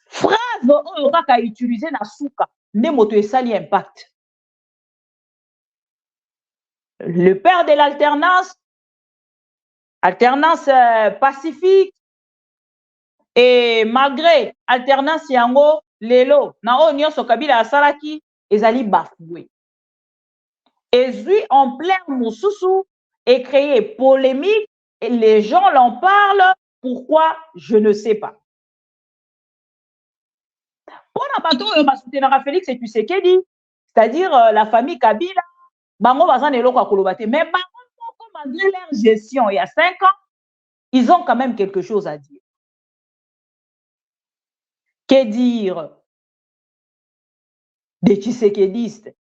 phrase on a utilisé na souka, ne moto esali impact. Le père de l'alternance, alternance pacifique, et malgré alternance yango, lelo, na o nyonso Kabila asalaki, ezali bafoué. Ezui en plein moussousou, et créer polémique, et les gens l'en parlent, pourquoi, je ne sais pas. Pour la bateau, on va soutenir Félix Tshisekedi, c'est-à-dire la famille Kabila, bango bazan eloko akolobate, mais bango, malgré leur gestion il y a 5 ans, ils ont quand même quelque chose à dire. Que dire des Tshisekedistes?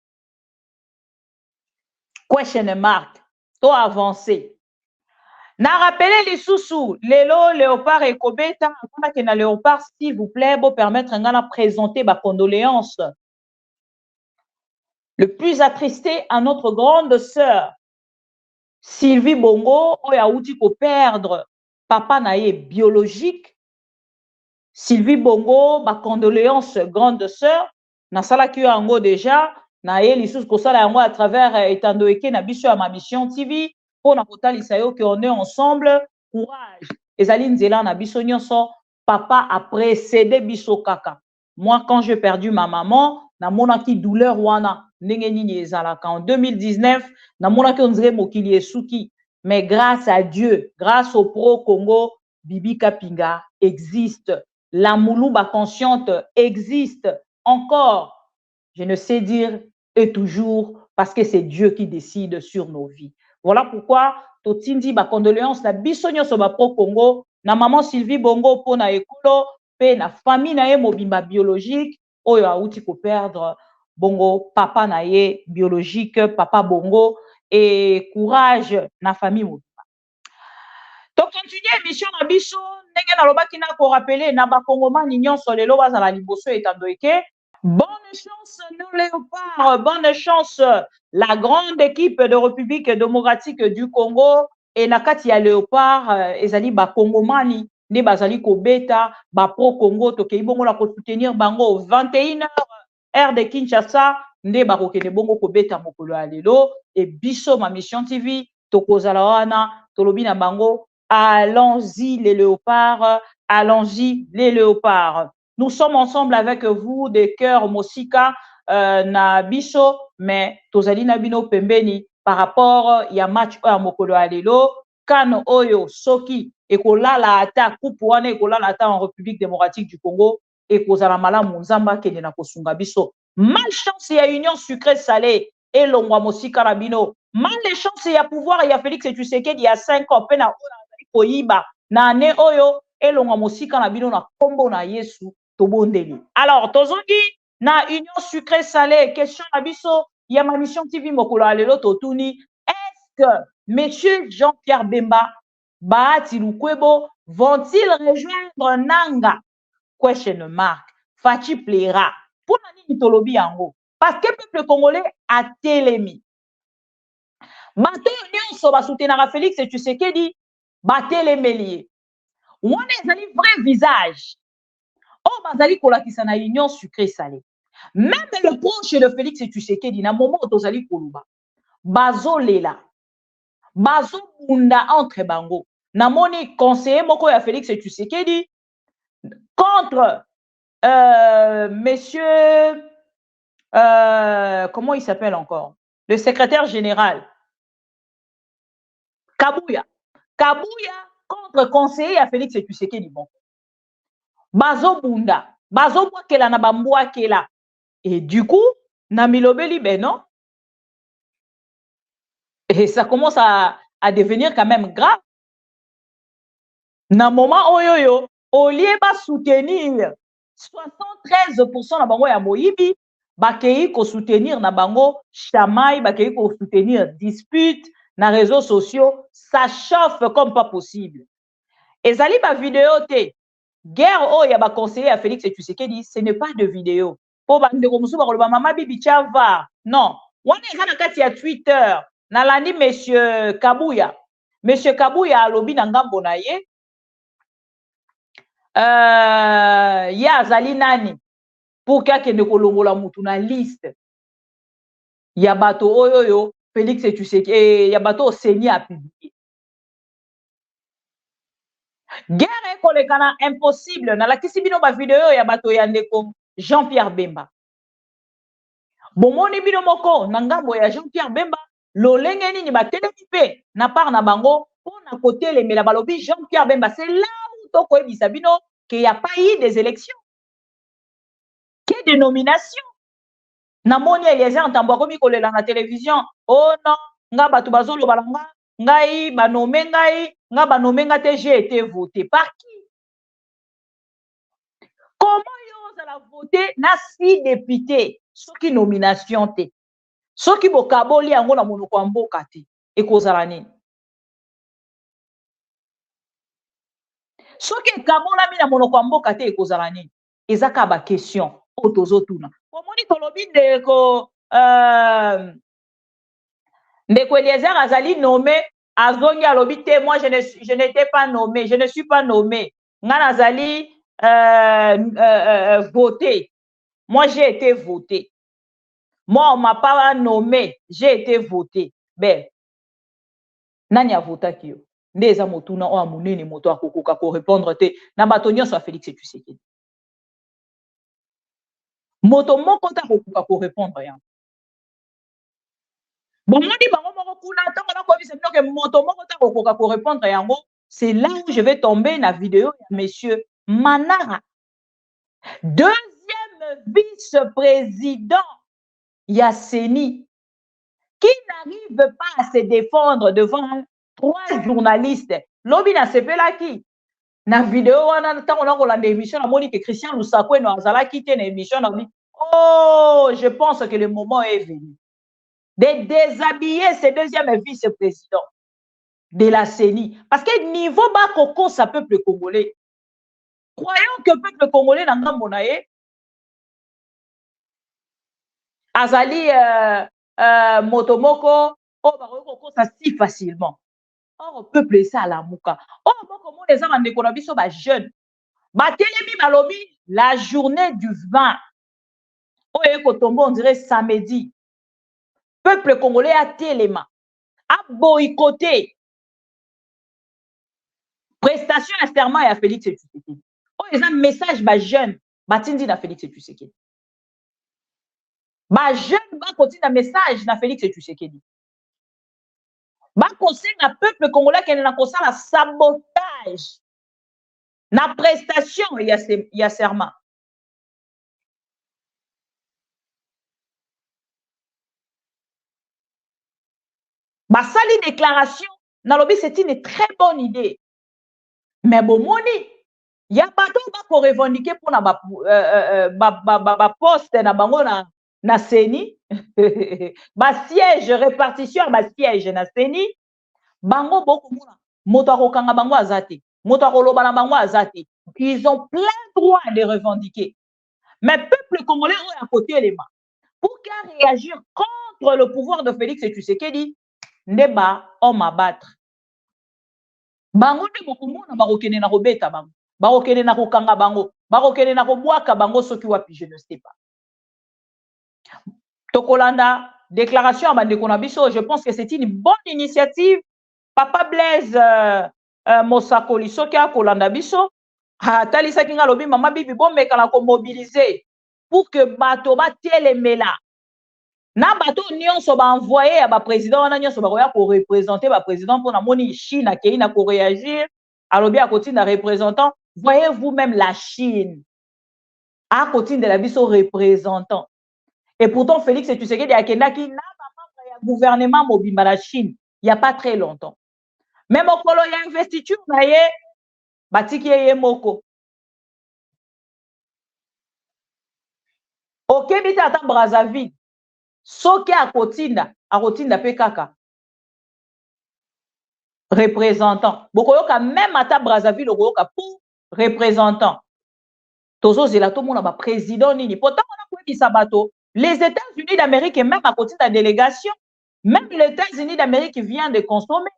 Question mark. Tôt avancé. Na rappelé les sous-sous, Lelo, Léopard et Kobeta, on a Léopard, s'il vous plaît, pour permettre de présenter ma condoléance. Le plus attristé à notre grande sœur, Sylvie Bongo, on a outil pour perdre papa naïe biologique. Sylvie Bongo, ma condoléance grande sœur, na sala qui ango déjà, naïe les sous ko sala yango à travers Etandoeke na biso à ma mission TV. Pour na kotalisa yo qu'on est ensemble, courage. Ezali nzela na biso nyonso, papa a précédé biso kaka. Moi, quand j'ai perdu ma maman, na monaki douleur wana, ndenge nini ezalaka. En 2019, na monaki onzire mokili esuki. Mais grâce à Dieu, grâce au pro-Congo, Bibi Kapinga existe. La Moulouba consciente existe encore. Je ne sais dire et toujours, parce que c'est Dieu qui décide sur nos vies. Voilà pourquoi totindi ba condoléances na bisonyo so ba pro Congo na maman Sylvie Bongo po na ekolo pe na famille na ye mobimba biologique oyo auti ko perdre Bongo papa na ye biologique papa Bongo et courage na famille mobimba. Donc continuer émission na biso ndenge na lobaki na ko rappeler na ba Congomani nyonso lelo bazala liboso Etandoeke. Bonne chance, nos léopards, bonne chance, la grande équipe de République démocratique du Congo et Nakati ya léopard, ezali ba Congomani, nde bazali kobeta ba pro Congo tokei bongo na ko soutenir bango 21h heure de Kinshasa nde bakokende bongo kobeta mokolo ya lelo et biso ma mission TV tokozala wana tolobi na bango allons-y les léopards, allons-y les léopards. Nous sommes ensemble avec vous de cœur Mosika na biso mais tozali na bino pembeni par rapport ya match oyo mokolo ya lelo kan oyo soki ekolala ata coupe wana ekolala ata en République démocratique du Congo ekozala malamu nzamba kende na kosunga biso. Malchance ya Union sucré salé elongwa Mosika na bino. Malchance ya pouvoir ya Félix Tshisekedi ya 5 ans pe na koyiba na ane oyo elongwa Mosika na bino na kombo na Yesu tobondeli. Alors tozongi na Union sucré salé question na biso ya ma mission TV mokolo ya lelo totuni est-ce que monsieur Jean-Pierre Bemba Bahati Lukwebo vont-ils rejoindre Nanga? Question mark. Fachi plaira. Pour nani tolobi yango? Parce que le peuple congolais a télémi. Bato nyonso ba soutenaka Félix Tshisekedi batelemeli. Wana ezali vrai visage. Oh bazali kolakisa na Union sucré salé. Même le proche de Félix Tshisekedi na moment tozali koluba. Bazo lela. Bazo bunda entre bango. Namoni conseiller moko ya Félix Tshisekedi contre monsieur comment il s'appelle encore? Le secrétaire général Kabouya. Kabouya contre conseiller à Félix Tshisekedi bon. Bazo bunda, bazo boakela na bamboakela. Et du coup, na milobeli ben non. Et ça commence à devenir quand même grave. Na moment oyoyo, au lieu ba soutenir 73% na bango ya moyibi, bakei ko soutenir na bango chamai, bakei ko soutenir dispute na réseaux sociaux, ça chauffe comme pas possible. Ezali ba vidéo te. Guerre o ya ba conseiller à Félix Tshisekedi, ce n'est pas de vidéo. Po ba ndeko musu ba koloba mama bibi chava. Non, wana eza na kati ya Twitter. Na landi monsieur Kabouya. Monsieur Kabouya alobi na ngambo na ye. Ya azali nani pour kakende kolongola mutu na liste ya bato oyoyo Félix Tshisekedi ya bato oseni a publié. Guerre ekolekana impossible na lakisi bino ba video ya bato ya ndeko Jean-Pierre Bemba. Bomoni bino moko na ngambo ya Jean-Pierre Bemba lolenge nini batelemi pe na part na bango pona kotelemela balobi Jean-Pierre Bemba c'est là où toko ebisa bino qu'il n'y a pas eu des élections, qu'il y a des nominations. Namoni Eliezer Ntambwa komi kolela na télévision. Oh non, nga batu bazolo balanga, ngai banome ngai, nga banome nga te j'ai été voté. Par qui? Comment yo la voté na 6 députés? Soki nomination te. Soki bokaboli yango na monoko mboka te. Ekozala nini? Soki kamola mina monoko mboka te ekozala nini? Ezaka ba question otozotuna. Komoni tolobi ndeko Eliezer azali nommé azongi alobi te moi je n'étais pas nommé, je ne suis pas nommé. Nga nazali voté. Moi j'ai été voté. Moi on m'a pas nommé, j'ai été voté. Ben nani a voté ki yo? Ndeza motuna o amunene moto akokoka ko répondre te na bato nyonso a Félix Tshisekedi. Moto moko ta kokoka ko répondre ya. Bon moni bango moko kuna tango na ko bise bino ke moto moko ta kokoka ko répondre yango, c'est là où je vais tomber na vidéo ya monsieur Manara. Deuxième vice-président Yasseni qui n'arrive pas à se défendre devant 3 journalistes. Lobi na sepela ki na vidéo wana tango na kolanda émission na moni que Christian Lusakwe no azala quitté na émission na bi. Oh, je pense que le moment est venu de déshabiller ce deuxième vice-président de la CENI parce que niveau bas coco ça peuple congolais. Croyons que peuple congolais na ngambo na ye azali motomoko oh ba coco ça si facilement. Or, peuple ça à la mouka. Oh, moko les hommes de Konabiso, bah jeunes. Bah télémi balobi, la journée du 20. Oye Kotombo, on dirait samedi. Peuple congolais a téléma, a boycotté. Prestation à serment et à Félix Tshisekedi. Oye, un message, bah jeune, bah tindi na Félix Tshisekedi. Bah jeune, bah continue un message na Félix Tshisekedi. Bah conseil na peuple congolais qui n'a pas la sabotage. Na prestation, il y a serment. Bah, sali déclaration, nalobi, c'est une très bonne idée. Mais bon, moni, il y a pas tout pour revendiquer pour na poste na bango na seni. Ba siège, répartition, ba siège na seni. Bango beaucoup mona. Moto akokanga bango azate. Moto akoloba na bango azate. Ils ont plein droit de revendiquer. Mais peuple congolais est à côté les mains. Pour qu'à réagir contre le pouvoir de Félix Tshisekedi, ndeba homme à battre. Bango de bokumona barokene na robeta bango. Barokene na kokanga bango. Barokene na kobwaka bango soki wapi, je ne sais pas. Tokolanda, déclaration à Bandeko Nabiso, je pense que c'est une bonne initiative. Papa Blaise Mosakoli soki a kolanda biso, talisa kinga lobi mama bibi bomeka na ko mobiliser pour que bato ba telemela. Na bato nyonso ba envoyer à ba président wana nyonso ba koya ko représenter ba président pour na moni Chine akei na ko réagir, alobi a côté na représentant, voyez vous-même la Chine. À côté de la biso représentant. Et pourtant Félix Tshisekedi akenda ki na ba ya gouvernement mobimba la Chine, il y a pas très longtemps. Même au kolo ya investiture na ye batiki ye moko. Okebita ata Brazzaville. Soki akotinda pe kaka. Représentant. Bokoyoka même ata Brazzaville okoyoka pour représentant. Tozo zela to mona ba président nini. Pourtant on a koyebisa bato. Les États-Unis d'Amérique et même à côté de la délégation, même les États-Unis d'Amérique vient de consommer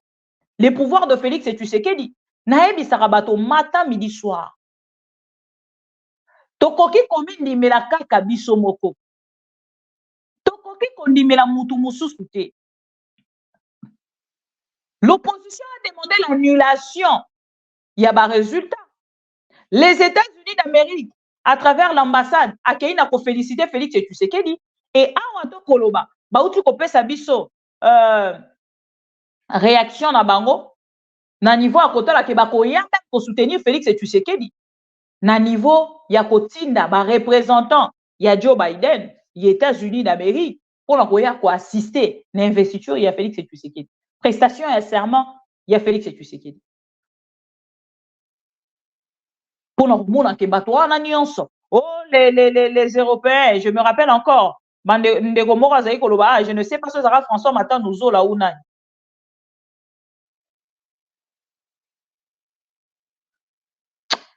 les pouvoirs de Félix Tshisekedi. Naebi sarabato matin, midi, soir. Tokoki komi mela kaka biso moko. Tokoki kondimela mutu mususu te. L'opposition a demandé l'annulation. Il y a un résultat. Les États-Unis d'Amérique, à travers l'ambassade, accueilli na ko féliciter Félix Tshisekedi et awanto koloba, bauti ko pesa biso réaction na bango na niveau à côté la ke bako yanda ko soutenir Félix Tshisekedi. Na niveau ya kotinda ba représentant ya Joe Biden, les États-Unis d'Amérique pour la koya ko assister l'investiture ya Félix Tshisekedi. Prestation et serment ya Félix Tshisekedi. Pour oh, les Européens, je me rappelle encore, je ne sais pas si ça François Matin nous là ou non.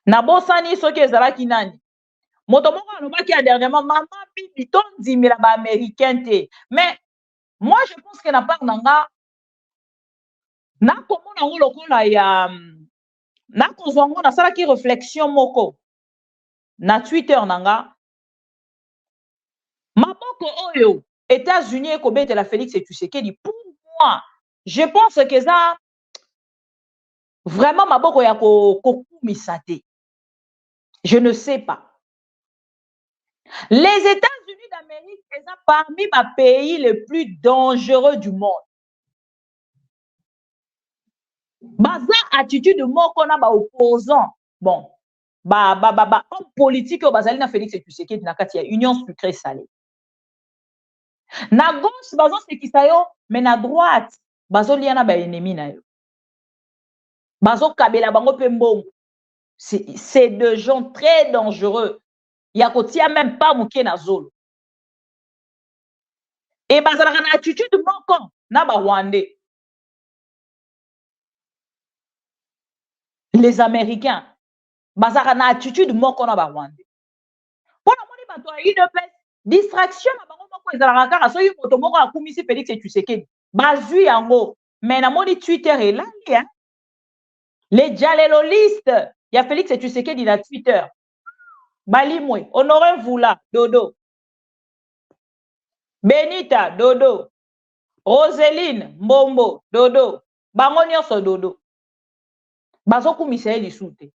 Nabosani soki ezalaki nani. Moto moko alobaki dernièrement maman bibi tondimela ba américain te. Mais moi je pense que na part nanga na komona ngo lokola ya na kozwango na sala ki réflexion moko na Twitter nanga maboko oyo États-Unis ekobete la Félix Tshisekedi. Pour moi je pense que ça vraiment maboko ya kokumisa te. Je ne sais pas. Les États-Unis d'Amérique sont parmi les pays les plus dangereux du monde. Baza attitude moko na ba opposant. Bon, homme politique au bazali na Félix Tshisekedi na kati ya union sucrée salée. Na gauche bazo sekisayo, mais na droite bazo liana ba ennemi na yo. Bazo kabela bango pe mbongo. C'est de gens très dangereux. Il y a même pas mouké na zolo. Et bazala na attitude moko na ba Rwandais. Les Américains, bazara na attitude moko na ba Rwandais. Pour la moni bato une distraction na bango moko ezala kaka so yu moto moko akumisi Félix Tshisekedi. Bazui yango, mais na moni Twitter elali hein. Les Djalelolistes, il y a Félix Tshisekedi dans Twitter. Balimwe, Honoré Voula, Dodo. Benita, Dodo. Roseline, Mbombo, Dodo. Bango nyonso Dodo. Bazoku Misaeli Soute.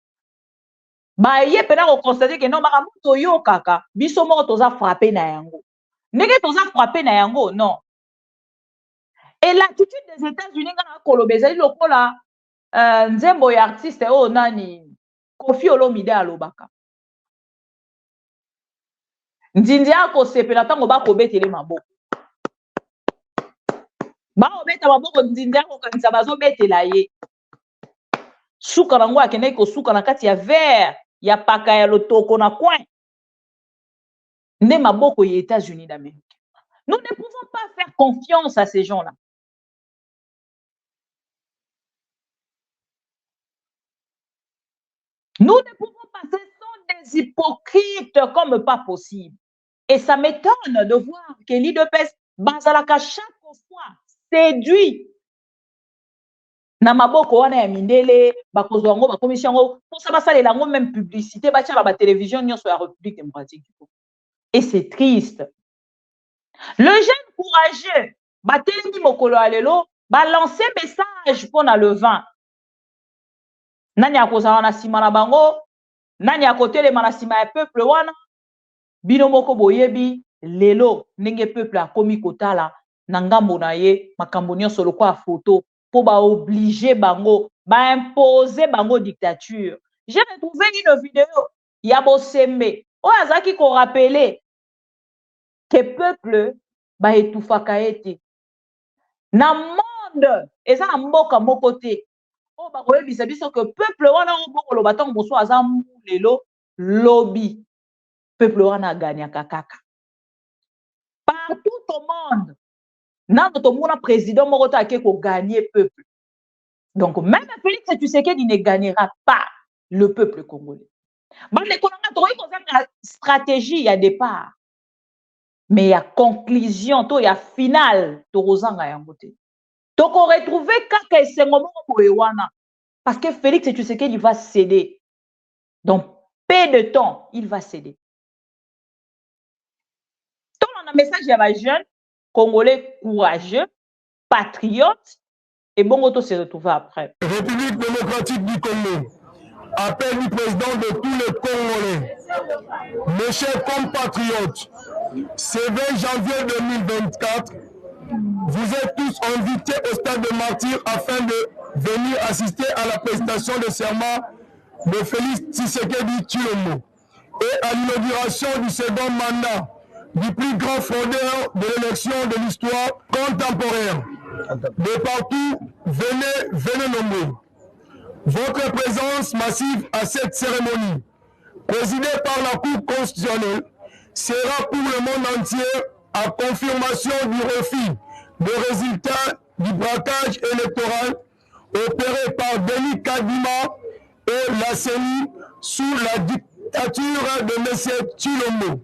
Ye pena ko constater que non makamuto yo kaka, biso moko toza frappé na yango. Ndenge toza frappé na yango, non. Et l'attitude des États-Unis ngana kolobeza lokola nzembo ya artiste o nani Koffi Olomide alobaka. Nzinzi ako sepela tango bakobetele maboko. Baobeta maboko nzinzi ako kanisa bazobetela ye. Suka nango akende ko suka na kati ya verre ya paka ya lotoko na coin. Nde maboko ya États-Unis d'Amérique. Nous ne pouvons pas faire confiance à ces gens-là. Nous ne pouvons pas, ce sont des hypocrites comme pas possible. Et ça m'étonne de voir que l'IDPS, Bazalaka chaque fois séduit. Na maboko wana ya mindele, bakozwa yango, bakomisi yango, pour ça basalela yango même publicité, batia ba télévision nyonso ya République démocratique du Congo. Et c'est triste. Le jeune courageux, batelemi mokolo alelo, balancer message pour na le vent. Nani akozala na sima na bango, nani akotelema na sima ya peuple wana, bino moko boyebi, lelo, ndenge peuple akomi kotala, na ngambo na ye, makambo nyonso lokwa photo, pour ba obliger bango, ba imposer bango dictature. J'ai retrouvé une vidéo, ya Bosembe, azaki ko rappeler que peuple ba etufaka ete. Na monde, eza na mboka moko te. Oh, bah, oui, bisa biso que peuple wana oboko lobatang boso azam lelo lobby. Peuple wana gagné kaka. Partout au monde, nando to mona président moko ta ke ko gagner peuple. Donc même Félix Tshisekedi ne gagnera pas le peuple congolais. Ba le konanga to iko za stratégie ya départ. Mais il y a conclusion, il y a finale, to rozanga yango te. Donc, on retrouve kaka ce moment parce que Félix Tshisekedi va céder. Donc, peu de temps, il va céder. Donc, on a un message à la jeune Congolais courageux, patriote, et bon, on se retrouve après. République démocratique du Congo, appel du président de tous les Congolais. Mes chers compatriotes, ce 20 janvier 2024, vous êtes tous invités au stade de Martyrs afin de venir assister à la prestation de serment de Félix Tshisekedi Tshilombo et à l'inauguration du second mandat du plus grand fraudeur de l'élection de l'histoire contemporaine. De partout, venez nombreux. Votre présence massive à cette cérémonie, présidée par la Cour constitutionnelle, sera pour le monde entier à confirmation du refus de résultats du braquage électoral opéré par Denis Kadima et la CENI sous la dictature de M. Tshilombo.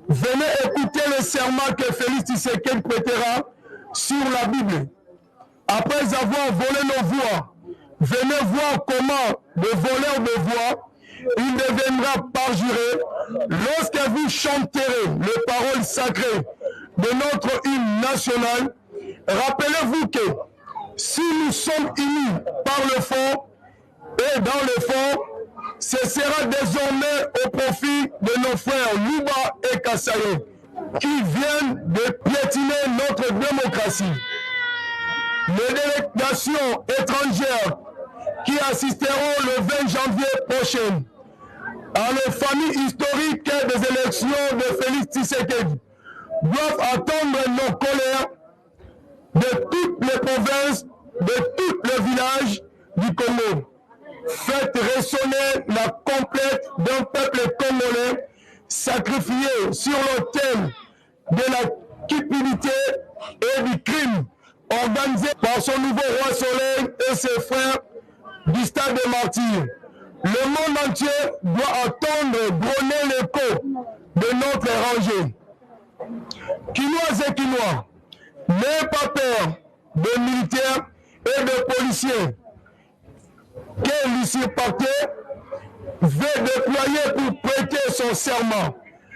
Venez écouter le serment que Félix Tshisekedi prêtera sur la Bible. Après avoir volé nos voix, venez voir comment le voleur de voix, il deviendra parjuré lorsque vous chanterez les paroles sacrées de notre hymne national. Rappelez-vous que si nous sommes unis par le fond et dans le fond, ce sera désormais au profit de nos frères Louba et Kassaye qui viennent de piétiner notre démocratie. Les délégations étrangères qui assisteront le 20 janvier prochain à la famille historique des élections de Félix Tshisekedi doivent attendre nos colères de toutes les provinces, de tous les villages du Congo. Faites résonner la complète d'un peuple congolais sacrifié sur l'autel de la cupidité et du crime organisé par son nouveau roi Soleil et ses frères du stade des martyrs. Le monde entier doit attendre brûler l'écho de notre rangée. Quinois et Quinois, n'ayez pas peur de militaires et de policiers. que l'usurpateur veut déployer pour prêter son serment.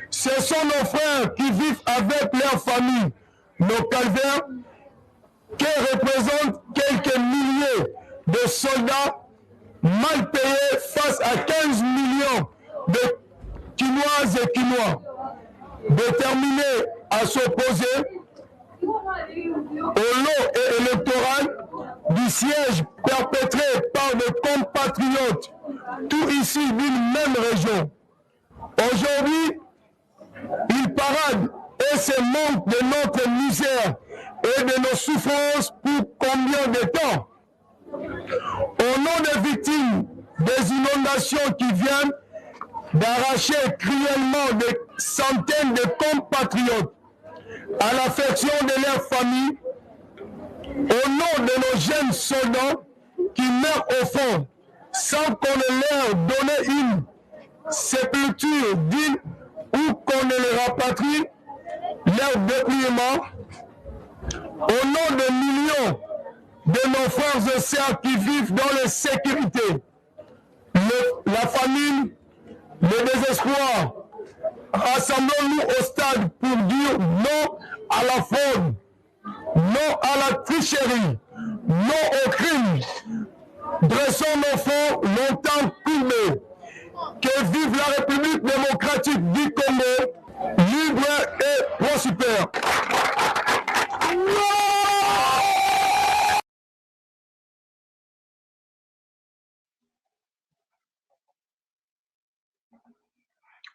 Ce sont nos frères qui vivent avec leur famille, nos calvaires, qui représentent quelques milliers de soldats mal payés face à 15 millions de Quinoises et Quinois, déterminés à s'opposer au lot électoral du siège perpétré par des compatriotes, tout ici d'une même région. Aujourd'hui, ils paradent et se moquent de notre misère et de nos souffrances pour combien de temps? Au nom des victimes des inondations qui viennent d'arracher cruellement des centaines de compatriotes à l'affection de leur famille, au nom de nos jeunes soldats qui meurent au fond sans qu'on leur donne une sépulture digne ou qu'on ne les rapatrie, leur dépouillement, au nom de millions de nos frères et sœurs qui vivent dans l'insécurité, la famine, le désespoir, rassemblons-nous au stade pour dire non à la fraude, non à la tricherie, non au crime. Dressons nos fronts longtemps courbés. Que vive la République démocratique du Congo, libre et prospère.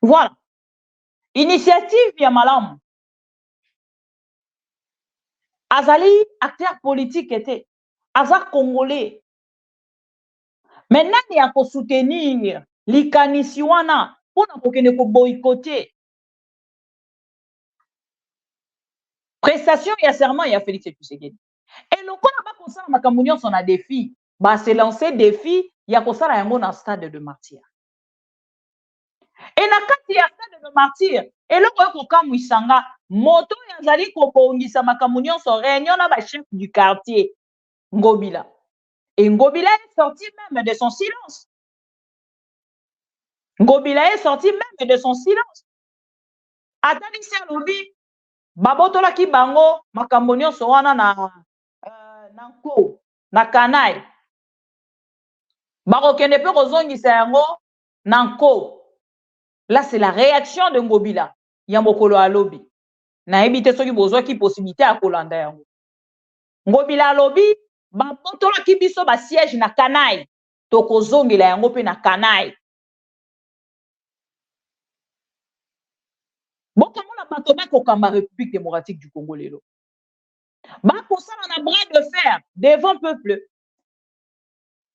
Voilà. Initiative ya malamu. Azali acteur politique était. Aza congolais. Mais nani ya ko soutenir likanisi wana pona kokende ko boycotter prestation ya serment ya Félix Tshisekedi. Et lokola ba kosala makambo nyonso na défi, ba se lancer défi ya kosala yango na stade de martyr. Et na kati ya stade de martyr, eloko eko kamwisanga moto yazali ko bongisa makambo nyonso réunion na ba chef du quartier Ngobila. Et Ngobila est sorti même de son silence. Ngobila est sorti même de son silence. Atali si alobi babotola ki bango makambo nyonso wana na nko na kanai. Bakokende pe kozongisa yango na nko. Là c'est la réaction de Ngobila ya mokolo alobi. Na ebite soki bozwaki possibilité ya kolanda yango. Ngobila alobi babotola ki biso ba siège na kanai. Tokozongela yango pe na kanai. Bokamona bato bakokamba République démocratique du Congo lelo. Bakosala na bras de fer devant peuple.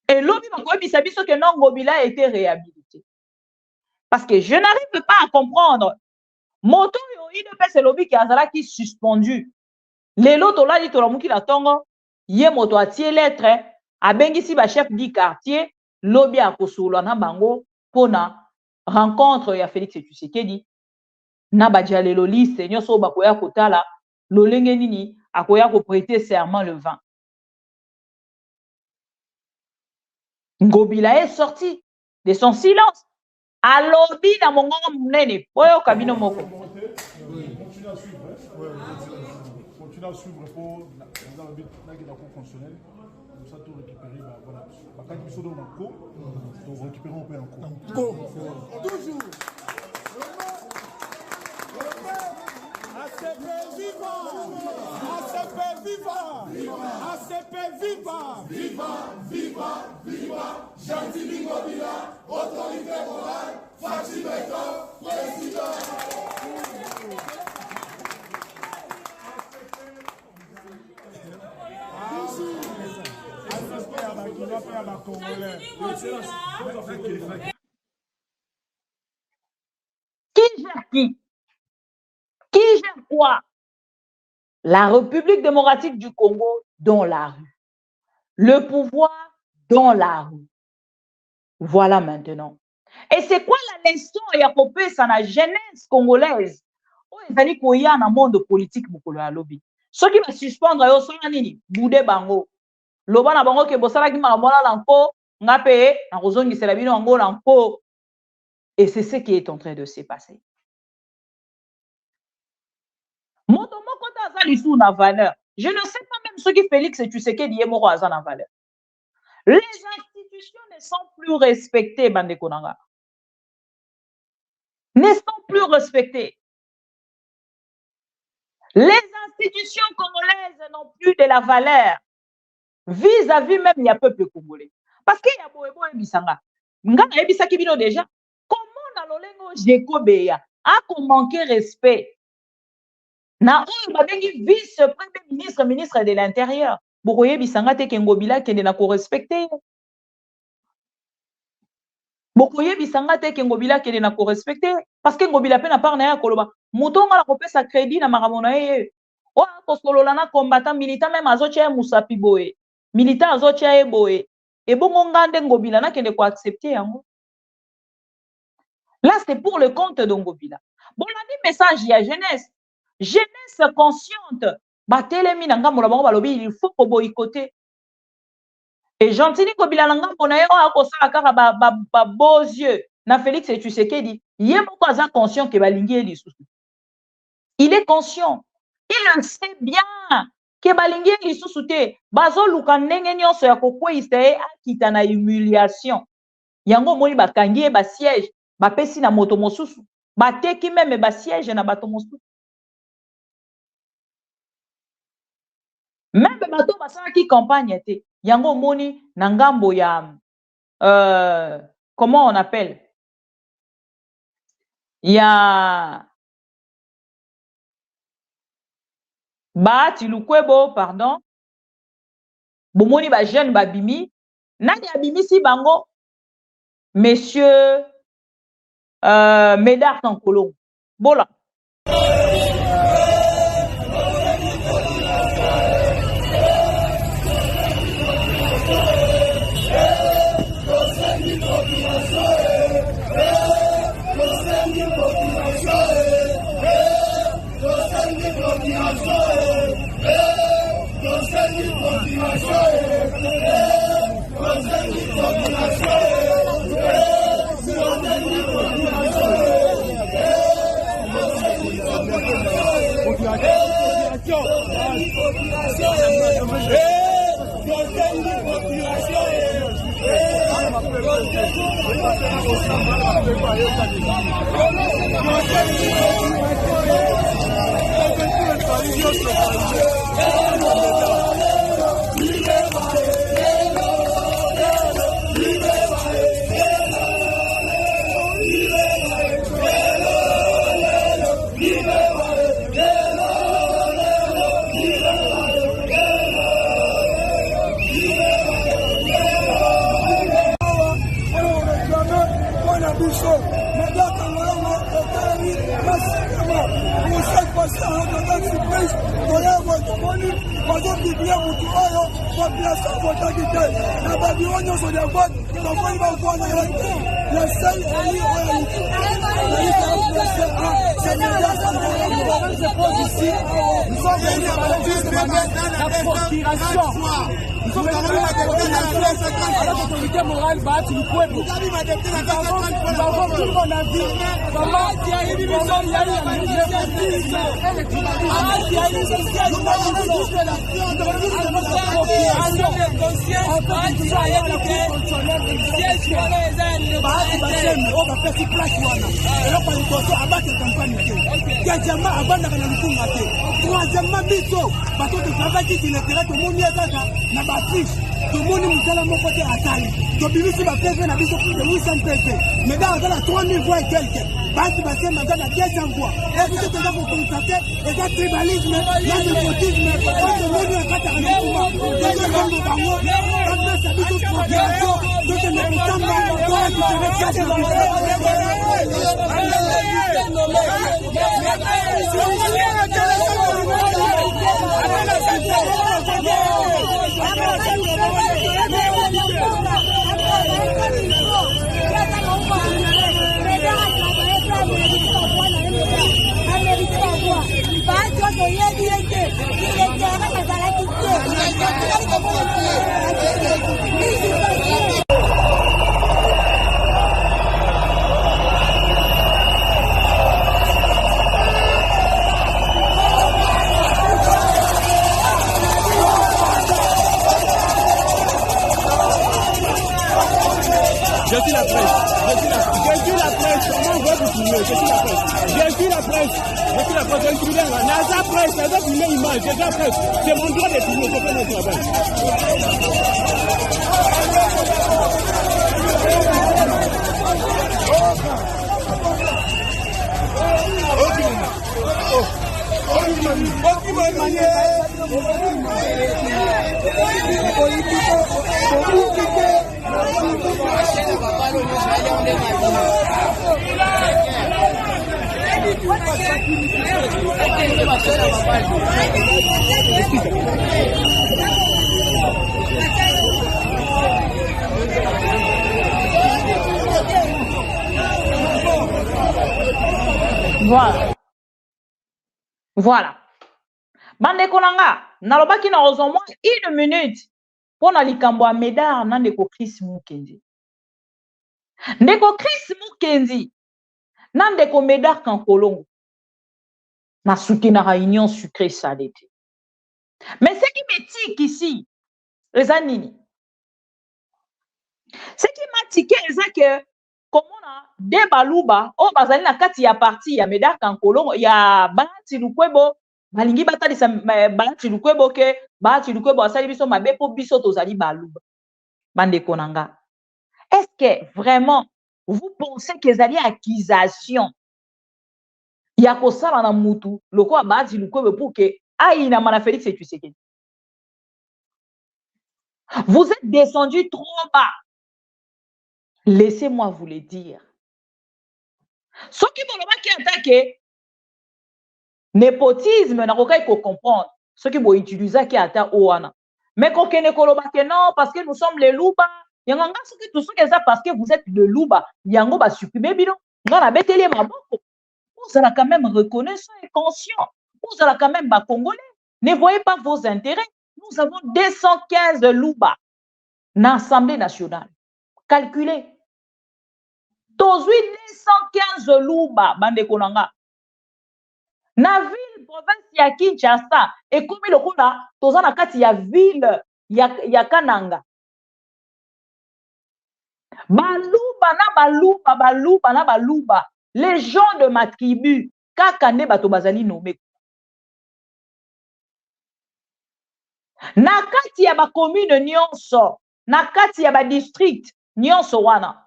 Et lobi bakoyebisa biso que non Ngobila a été réhabilité. Parce que je n'arrive pas à comprendre. Moto yo IDPS lobi ki azalaki suspendu. Lelo tolali tolamuki la tongo, ye moto atie lettre, abengisi ba chef du quartier, lobi akosula na bango pona rencontre ya Félix Tshisekedi. Na badia lelo liste nyonso bakoya kotala lolenge nini akoya ko prêter serment le 20. Ngobila est sorti de son silence. Alobi na mongongo munene oyo kabino moko. Continue à suivre pour dans le but de la cour constitutionnelle. Comme ça, tout récupérer. Voilà. Quand ils sont dans la cour, donc récupérer un peu en cour. Toujours. ACP vivant! ACP vivant! ACP vivant! Vivant! Vivant! Vivant! Gentil Ngobila, autorité morale, Fachi Beto, président! Qui gère qui? Qui gère quoi? La République démocratique du Congo dans la rue. Le pouvoir dans la rue. Voilà maintenant. Et c'est quoi la leçon ya kopesa na jeunesse congolaise? O ezali koya na monde politique mokolo ya lobi. Soki ba suspendre yo sona nini? Bude bango. Loba na bango ke bosala ki makambo na lanko ngape na rozongi c'est la bino angola encore. Et c'est ce qui est en train de se passer. Moto moko ta za lisu na valeur. Je ne sais pas même ce qui Félix et Tshisekedi yé moko aza na valeur. Les institutions ne sont plus respectées, bande konanga. Ne sont plus respectées. Les institutions congolaises n'ont plus de la valeur vis-à-vis même il y a peuple congolais. Parce qu'il y a boebo et bisanga. Ngana ebisa kibino déjà. Comment na lolengo Jekobeya a qu'on manqué respect. Na oyo babengi vice-premier ministre, ministre de l'Intérieur. Bokoye bisanga te kengobila kende na ko respecter. Bokoye bisanga te kengobila kende na ko respecter parce que ngobila pe na par na ya koloba. Mutonga la kopesa crédit na makamona ye. O akosolola na combattant militant même azotia musapi boye. Militant azotia boye. Et bongo ngande ngobila na kende ko accepter yango. Là c'est pour le compte de ngobila. Bon la dit message ya jeunesse. Jeunesse consciente. Batelemi na ngambo la bango balobi il faut ko boycotter. Et gentili ngobila na ngambo na yo akosala kaka ba beaux yeux. Na Félix et Tshisekedi, yé moko aza conscient que balingi e lisusu. Il est conscient. Il le sait bien que balingi e lisusu te. Bazo luka ndenge nyonso ya kokweyisa ye akita na humiliation. Yango moni bakangi e ba siège, ba pesi na moto mosusu. Bateki meme ba siège na bato mosusu. Même bato basala ki campagne te. Yango moni na ngambo ya comment on appelle? Il y a Bahati Lukwebo, pardon. Bomoni ba jeune babimi. Nani abimi si bango? Monsieur Médard Tankolo. Bola. L'autorité morale va être le peuple. Nous avons tout mon avis. Tout le monde nous a montré à taille. Donc, nous sommes à faire un avis de 800 pétés. Mais dans la 3000 voix et quelques. Parce que c'est maintenant la 200 voix. Et vous êtes là pour constater, et ça, tribalisme, l'antipotisme, tout le monde est à un pouvoir. Donc, nous sommes au Bango, quand nous sommes tous procurations, donc nous sommes dans le corps qui se Je suis la presse. Je suis la presse. Comment vous pouvez filmer? Je suis la presse. Je suis la presse. Je suis la presse. Je suis la presse. Naza presse. Naza filmer l'image. Je suis la presse. C'est mon droit de filmer. Je fais mon travail. Voilà. Voilà. Bandeko nanga, nalobaki na ozomwa 1 minute pour na likambo ya Médard na ndeko Chris Mukendi. Ndeko Chris Mukendi na ndeko Médard Kankolongo na soutenir la union sucrée salée. Mais ce qui me tique ici, les anini, ce qui m'a tiqué, c'est que comme on a des baluba, oh bazali na kati ya parti ya Médard Kankolongo, ya Bahati Lukwebo, balingi batali sa Bahati Lukwebo ke Bahati Lukwebo asali biso mabe po biso tozali baluba. Bandeko nanga. Est-ce que vraiment vous pensez que zali accusation ya kosala na mutu loko Bahati Lukwebo pour que aïna mana Félix Tshisekedi? Vous êtes descendu trop bas. Laissez-moi vous le dire. Ce qui veut attaquer népotisme, n'a pas comprendre. Ce qui veut utiliser qui attaque Oana. Mais quand on est non, parce que nous sommes les louba. Yanga ce que tout ce que ça parce que vous êtes le louba. Yango va supprimer bino. Ngana beteli maboko. Vous allez quand même reconnaissant et conscient. Vous allez quand même congolais. Ne voyez pas vos intérêts. Nous avons 215 louba dans l'Assemblée nationale. Calculez. 215 louba bande konanga. Na ville province ya Kinshasa et comme le kona toza na kati ya ville ya Kananga. Baluba. Les gens de ma tribu kakane bato bazali nommé. Na kati ya ba commune nyonso, na kati ya ba district nyonso wana.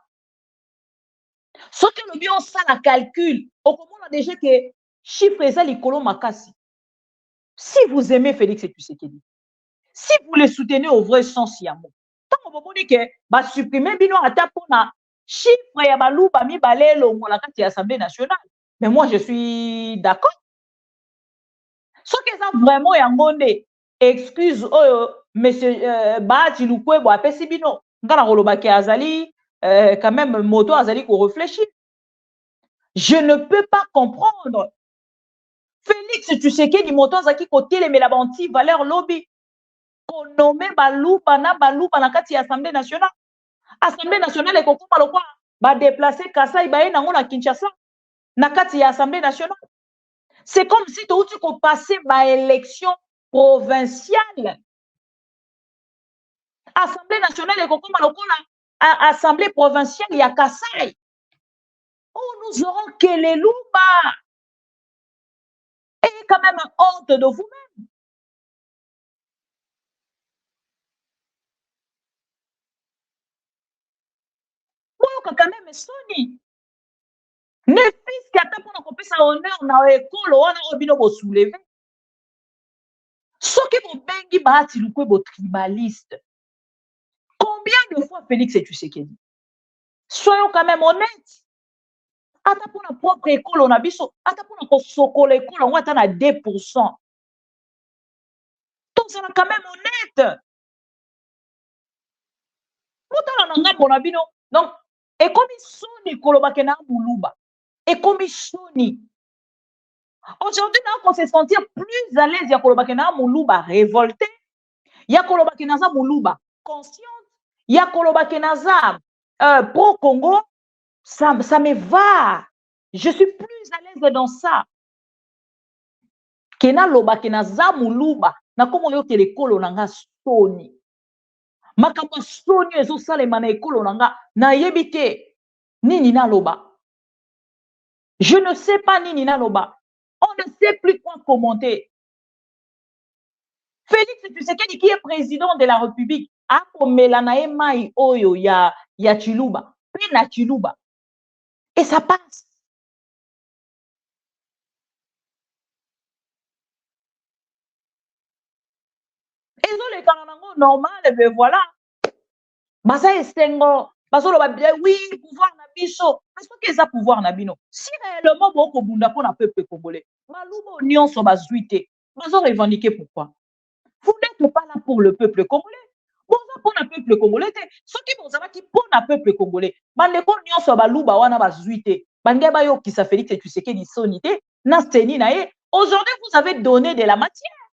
Ce que le bien ça la calcul, au comment on a déjà que chiffre ça les colons makasi. Si vous aimez Félix Tshisekedi, si vous le soutenez au vrai sens yamo, tant on va dire que ba supprimer bino ata pona chiffre ya baluba mi balelo mo la carte de l'Assemblée nationale. Mais moi je suis d'accord. Ce que ça vraiment yangonde excuse monsieur Bahati Lukwebo apesi bino ngana kolobaki azali quand même moto azali ko réfléchir. Je ne peux pas comprendre. Félix Tshisekedi moto azaki côté les melabanti valeur lobby ko nommé baluba na kati ya Assemblée nationale. Assemblée nationale est kokoma lokwa ba déplacer Kasai ba nango na Kinshasa na kati ya Assemblée nationale. C'est comme si tu ko passer ba élection provinciale. Assemblée nationale est kokoma lokwa Assemblée provinciale, il y a Kassai. Oh, nous aurons que les louba. Et quand même honte de vous-même. Moi, quand même, Sony. Ne fils qui attend pour qu'on puisse honneur dans l'école, on a obino pour soulever. Ce qui vous bengi Bahati Lukwebo tribaliste. Combien de fois Félix Tshisekedi? Soyons quand même honnêtes. Ata pour notre propre école, on a biso. Ata pour notre soko l'école, on atteint à 2%. Donc, ça quand même honnête. Donc, et comme ils sont Nicolo Bakena Moulouba, et comme ils sont aujourd'hui, on se sentir plus à l'aise. Il y a Kolobakena Moulouba révolté. Il y a Kolobakena Moulouba consciente. Il y a Kolobakena pro-Congo. Ça me va. Je suis plus à l'aise dans ça. Kena Lobakena Moulouba. Na comme on y a télécolo nanga Sony. makambo soni ezosalema na ekolo nanga nayebi te nini naloba. Je ne sais pas nini naloba. On ne sait plus quoi commenter. Félix Tshisekedi qui est président de la République a komela na ye mai oyo ya Chiluba, pe na Chiluba. Et ça passe. Ezole kanango normal, mais voilà. Basa esengo, basolo ba oui, pouvoir na biso. Parce que ça pouvoir na bino. Si réellement boko bunda pour na peuple congolais, malubo nyonso bazuite. Baso revendiquer pourquoi? Vous n'êtes pas là pour le peuple congolais. Vous êtes pour le peuple congolais. Ceux qui vous avez qui pour le peuple congolais. Bandeko nyonso baluba wana bazuite. Bandeba yo qui sa Félix Tshisekedi sonité na steni na ye. Aujourd'hui, vous avez donné de la matière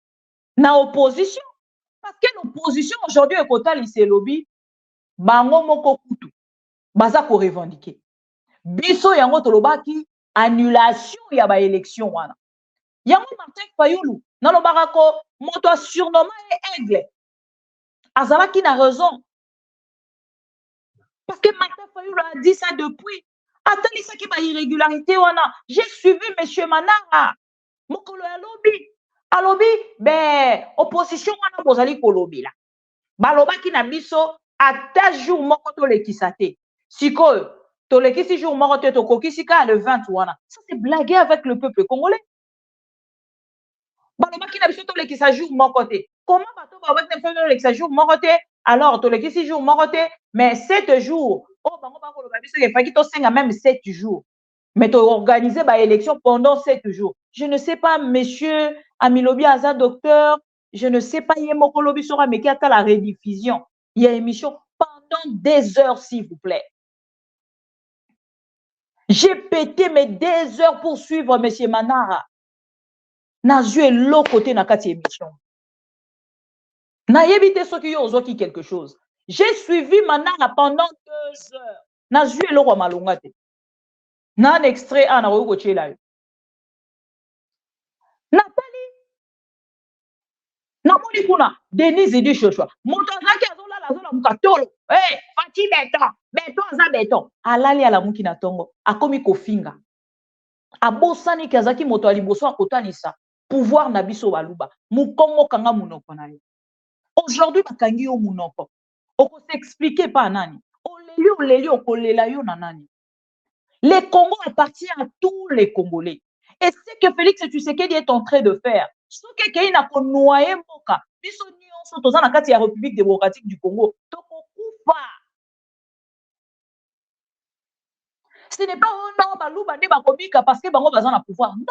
na opposition. Parce que l'opposition aujourd'hui est kota lycée lobby. Bango moko kutu baza ko revendiquer biso yango tolobaki annulation ya ba élection wana yango Martin Fayulu nalobaka ko moto surnommé aigle azalaki na raison parce que Martin Fayulu a dit ça depuis atalisaki ba irrégularité wana. J'ai suivi monsieur Manara mokolo ya lobi alobi opposition wana bozali kolobi la balobaki na biso ata jour moko tolekisa te sikoyo tolekisi jour moko te tokokisika le 20 wana. Ça c'est blaguer avec le peuple congolais. Balobaki na biso tolekisa jour moko te. Comment bato balobaki na tolekisa jour moko te alors tolekisi jour moko te mais 7 jours oh bango bakoloba biso ke faki tosenga même 7 jours mais to organiser ba élection pendant 7 jours. Je ne sais pas monsieur Amilobi aza docteur, je ne sais pas yé moko lobi sora mais qui a la rediffusion. Il y a émission pendant des heures, s'il vous plaît. J'ai pété mes 2 heures pour suivre M. Manara. N'a joué l'autre côté dans cette émission. N'a évité ce qui ont qui quelque chose. J'ai suivi Manara pendant 2 heures. N'a joué l'autre malongate. N'a un extrait à n'a pas là. Nathalie. Namoni kuna Denise Idi Joshua. Montozaki azola la zona mukatolo. Eh, fati beton za beton. Alali ala muki na tongo. Akomi kofinga. Abosani kazaki moto aliboso akotalisa. Pouvoir na biso baluba. Mukongo kanga munoko na yo. Aujourd'hui bakangi yo munoko. Oko s'expliquer pas nani. Oleli okolela yo na nani. Le Congo appartient à tous les Congolais. Et c'est que Félix Tshisekedi est en train de faire. Ce que quelqu'un a noyé moka, biso nyonso toza na kati ya République démocratique du Congo, tokokufa. Ce n'est pas non baluba ne bakomika parce que bango baza na pouvoir. Non.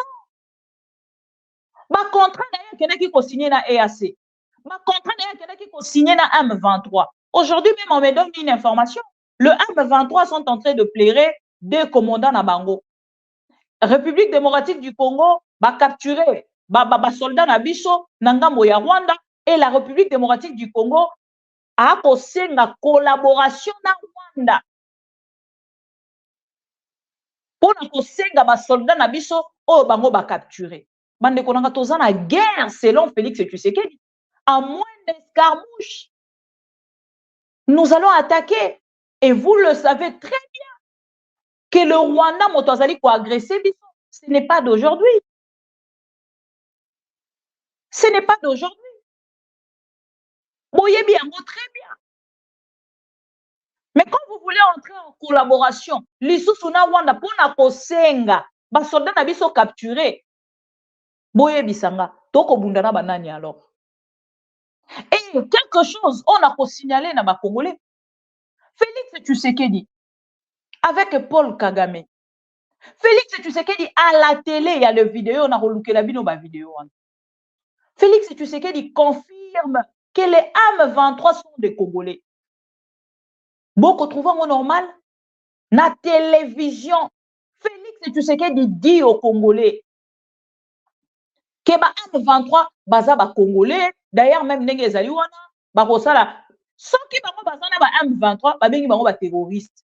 Ba contrat na ye kena ki ko signer na EAC. Ba contrat na ye kena ki ko signer na M23. Aujourd'hui même on me donne une information. Le M23 sont en train de plairer 2 commandants na bango. République démocratique du Congo va capturer soldats na biso na ngambo ya Rwanda et la République démocratique du Congo a kosenga collaboration na Rwanda pour na kosenga ba soldats na biso o bango ba capturer. Bande konanga toza na guerre selon Félix Tshisekedi. À moins d'escarmouche, nous allons attaquer et vous le savez très bien que le Rwanda motozali ko agresser biso. Ce n'est pas d'aujourd'hui. Ce n'est pas d'aujourd'hui. Boyebi yango très bien. Mais quand vous voulez entrer en collaboration, lisusu na Rwanda pona kosenga ba soldats na biso capturés. Boyebi sanga toko bundana banani alors. Et quelque chose on a signalé na ba Congolais. Félix Tshisekedi avec Paul Kagame. Félix Tshisekedi à la télé, il y a le vidéo, on a relouqué la vidéo, ma vidéo. Félix Tshisekedi confirme que les M23 sont des Congolais. Beaucoup trouvons normal. Na télévision, Félix Tshisekedi dit aux Congolais que les M23 baza ba Congolais. D'ailleurs, même Nenge Zaliwana, bakosala. Ceux qui baza ba M23, ba bengi bango ba terroristes.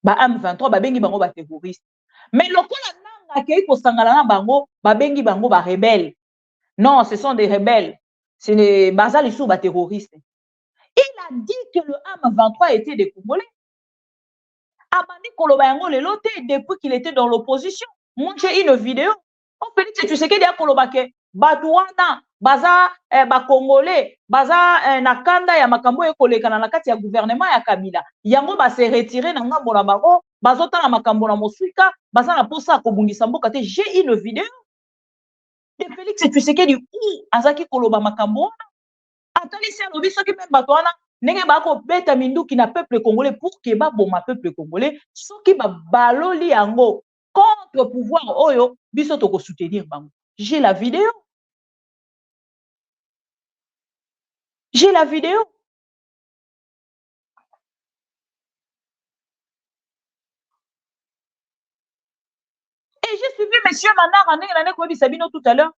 Ba M23 ba bengi bango ba terroristes. Mais lokola nanga kei ko sangala na bango ba bengi bango ba rebelles. Non, ce sont des rebelles. Ce n'est baza lisu ba terroristes. Il a dit que le M23 était des Congolais. Abandi Koloba yango lelo te depuis qu'il était dans l'opposition. Moi, j'ai une vidéo. On Félix Tshisekedi a Koloba ke Batouana, baza ba Congolais, baza nakanda ya makambo ekolekana na kati ya gouvernement ya Kabila. Yango ba se retirer na ngambo na bango, bazota na makambo na mosika, baza na posa kobungisa mboka te. J'ai une vidéo de Félix Tshisekedi où azaki Koloba makambo. Attendez, c'est un soki même Batouana. Nenge bako beta minduki na peuple congolais pour que ba boma peuple congolais soki ba baloli yango contre pouvoir oyo biso toko soutenir bango. J'ai la vidéo. J'ai la vidéo. Et j'ai suivi monsieur Manara Sabino tout à l'heure.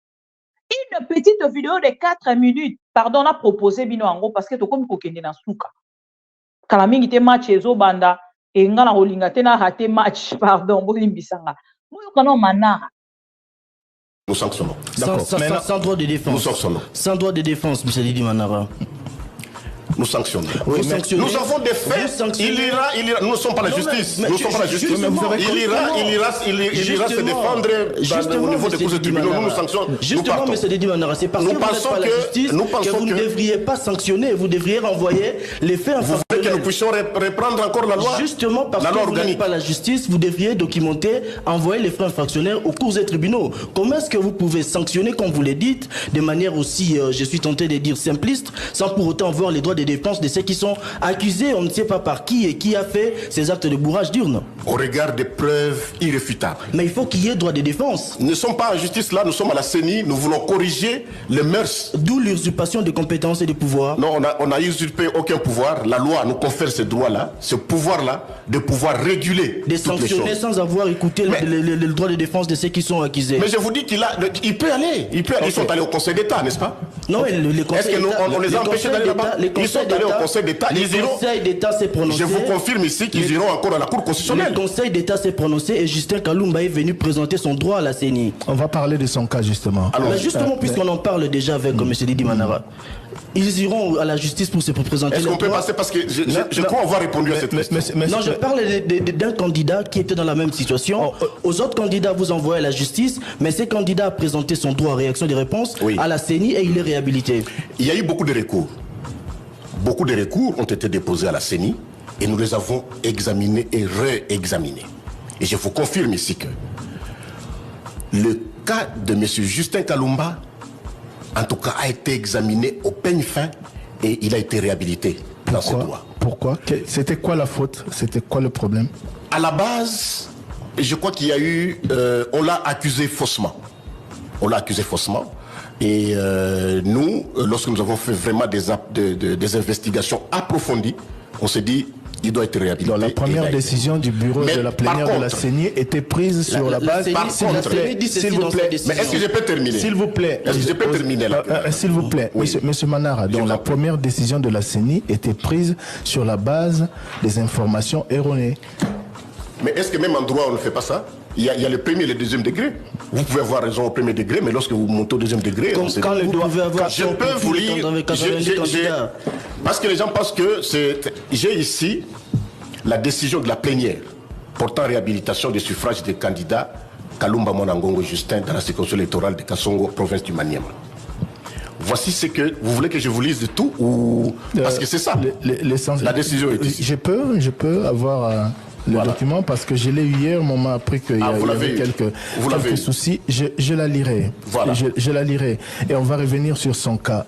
Une petite vidéo de 4 minutes. Pardon, on a proposé Bino Ango parce que tu comme kokende na souka. Kalamingi te match ezo banda et ngana rolinga te na raté match. Pardon, bolimbisanga. Moyo kana Manara. Nous sanctionnons. Sans droit de défense. Nous sanctionnons. Sans droit de défense, M. Didi Manara. Nous sanctionnons. Oui, nous avons des faits. Il ira. Nous ne sommes pas la justice. Nous ne sommes pas la justice. Il ira se défendre au niveau des cours de tribunaux. Nous sanctionnons. Justement, M. Didi Manara, c'est parce que vous n'êtes pas la justice que vous ne devriez pas sanctionner. Vous devriez renvoyer les faits en vous voulez que nous puissions reprendre encore la loi? Justement, parce que vous n'êtes pas la justice, vous devriez documenter, envoyer les faits infractionnaires aux cours et tribunaux. Comment est-ce que vous pouvez sanctionner, comme vous le dites, de manière aussi, je suis tenté de dire simpliste, sans pour autant voir les droits de défense de ceux qui sont accusés, on ne sait pas par qui et qui a fait ces actes de bourrage d'urne? Au regard des preuves irréfutables. Mais il faut qu'il y ait droit de défense. Nous ne sommes pas en justice là, nous sommes à la CENI, nous voulons corriger les mœurs. D'où l'usurpation des compétences et des pouvoirs. Non, on n'a usurpé aucun pouvoir. La loi nous confère ce droit-là, ce pouvoir-là, de pouvoir réguler de sanctionner sans avoir écouté le droit de défense de ceux qui sont accusés. Mais je vous dis qu'il peut aller. Il peut aller. Ils sont allés au Conseil d'État, n'est-ce pas? Non, les conseils d'État. On les a empêchés d'aller là-bas? Ils sont allés au Conseil d'État. Le Conseil d'État s'est prononcé. Je vous confirme ici qu'ils iront encore à la Cour constitutionnelle. Le Conseil d'État s'est prononcé et Justin Kalumba est venu présenter son droit à la CENI. On va parler de son cas justement. Alors, justement, puisqu'on en parle déjà avec M. Didi Manara, ils iront à la justice pour se présenter. Est-ce qu'on peut passer parce que je crois avoir répondu à cette question. Non, je parle d'un candidat qui était dans la même situation. Aux autres candidats, vous envoyez à la justice, mais ces candidats a présenté son droit à réaction des réponses à la CENI et il est réhabilité. Il y a eu beaucoup de recours. Beaucoup de recours ont été déposés à la CENI et nous les avons examinés et réexaminés. Et je vous confirme ici que le cas de M. Justin Kalumba, en tout cas, a été examiné au peigne fin et il a été réhabilité dans ce droit. Pourquoi? C'était quoi la faute? C'était quoi le problème? À la base, je crois qu'il y a eu... on l'a accusé faussement. On l'a accusé faussement. Et nous, lorsque nous avons fait vraiment des investigations approfondies, on s'est dit, il doit être réhabilité. Donc la première décision du bureau de la plénière de la CENI était prise sur la base... Par contre, s'il vous plaît, mais est-ce que je peux terminer? S'il vous plaît. Est-ce que je peux terminer là? S'il vous plaît, monsieur Manara, donc la première décision de la CENI était prise sur la base des informations erronées. Mais est-ce que même en droit on ne fait pas ça? Il y a le premier et le deuxième degré. Vous pouvez avoir raison au premier degré, mais lorsque vous montez au deuxième degré, je peux vous lire. Parce que les gens pensent que j'ai ici la décision de la plénière portant réhabilitation des suffrages des candidats Kalumba Mwanangongo Justin dans la circonscription électorale de Kassongo, province du Maniema. Voici ce que vous voulez que je vous lise de tout ou parce que c'est ça. La décision est ici. Je peux avoir le document parce que je l'ai eu hier, on m'a appris qu'il y avait quelques soucis. Je la lirai. Voilà. Je la lirai. Et on va revenir sur son cas.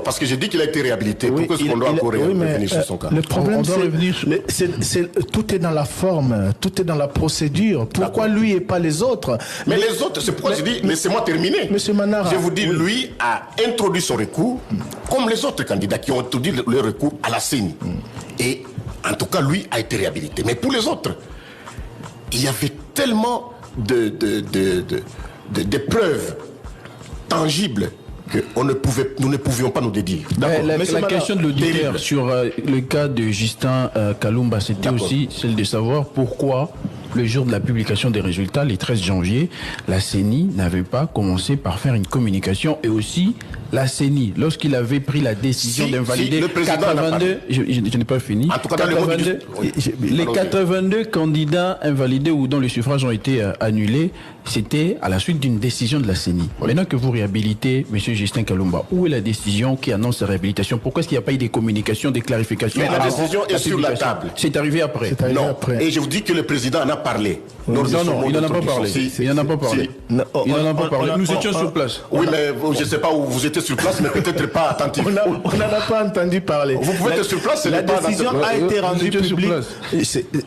Parce que j'ai dit qu'il a été réhabilité. Pourquoi est-ce qu'on doit encore revenir sur son cas? Le problème, tout est dans la forme, tout est dans la procédure. Pourquoi lui et pas les autres? Mais les autres, c'est pourquoi je dis, laissez-moi terminer. Monsieur Manara. Je vous dis, lui a introduit son recours, comme les autres candidats qui ont introduit leur recours à la CENI. Et en tout cas, lui a été réhabilité. Mais pour les autres, il y avait tellement de preuves tangibles que nous ne pouvions pas nous dédire. La question de l'auditeur sur le cas de Justin Kalumba, c'était aussi celle de savoir pourquoi le jour de la publication des résultats, le 13 janvier, la CENI n'avait pas commencé par faire une communication et aussi la CENI, lorsqu'il avait pris la décision d'invalider 82, je n'ai pas fini, en tout cas, 82, les 82 candidats invalidés ou dont les suffrages ont été annulés, c'était à la suite d'une décision de la CENI. Oui. Maintenant que vous réhabilitez, M. Justin Kalumba, où est la décision qui annonce la réhabilitation? Pourquoi est-ce qu'il n'y a pas eu des communications, des clarifications? Mais la décision est sur la table. C'est arrivé après. Non. Et je vous dis que le président en a parlé. Non, il n'en a pas parlé. Il n'en a pas parlé. Il n'en a pas parlé. Nous étions sur place. Oui, mais je ne sais pas où vous étiez sur place, mais peut-être pas attentif. On n'en a pas entendu parler. Vous pouvez être sur place. La décision a été rendue publique.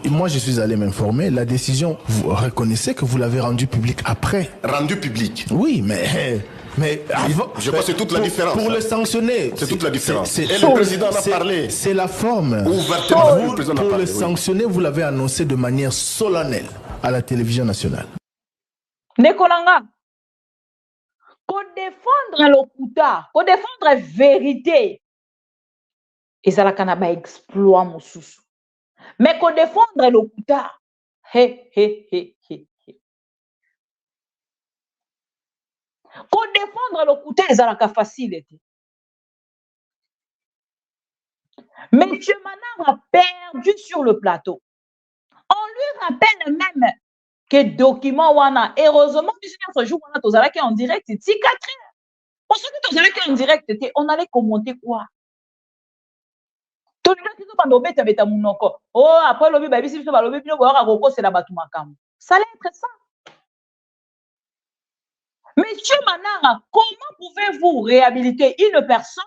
Moi, je suis allé m'informer. La décision, vous reconnaissez que vous l'avez rendue publique après. Rendue publique. Oui, mais je crois que c'est toute la différence. Pour le sanctionner, c'est toute la différence. Et le président en a parlé. C'est la forme. Pour le sanctionner, vous l'avez annoncé de manière solennelle à la télévision nationale. Nekolanga, pour défendre l'okuta, pour défendre la vérité, et ça la kanaba exploit mon sous. Mais pour défendre l'okuta, Pour défendre l'okuta, ça la facile. Mais M. Manara a perdu sur le plateau. On lui rappelle même que document wana, heureusement, ce jour on a en direct, c'est 4 heures. Pour ceux qui sont en direct, on allait commenter quoi? Tout le monde qui est en train oh, après le lobby, c'est la batumakam. Ça allait être ça. Monsieur Manara, comment pouvez-vous réhabiliter une personne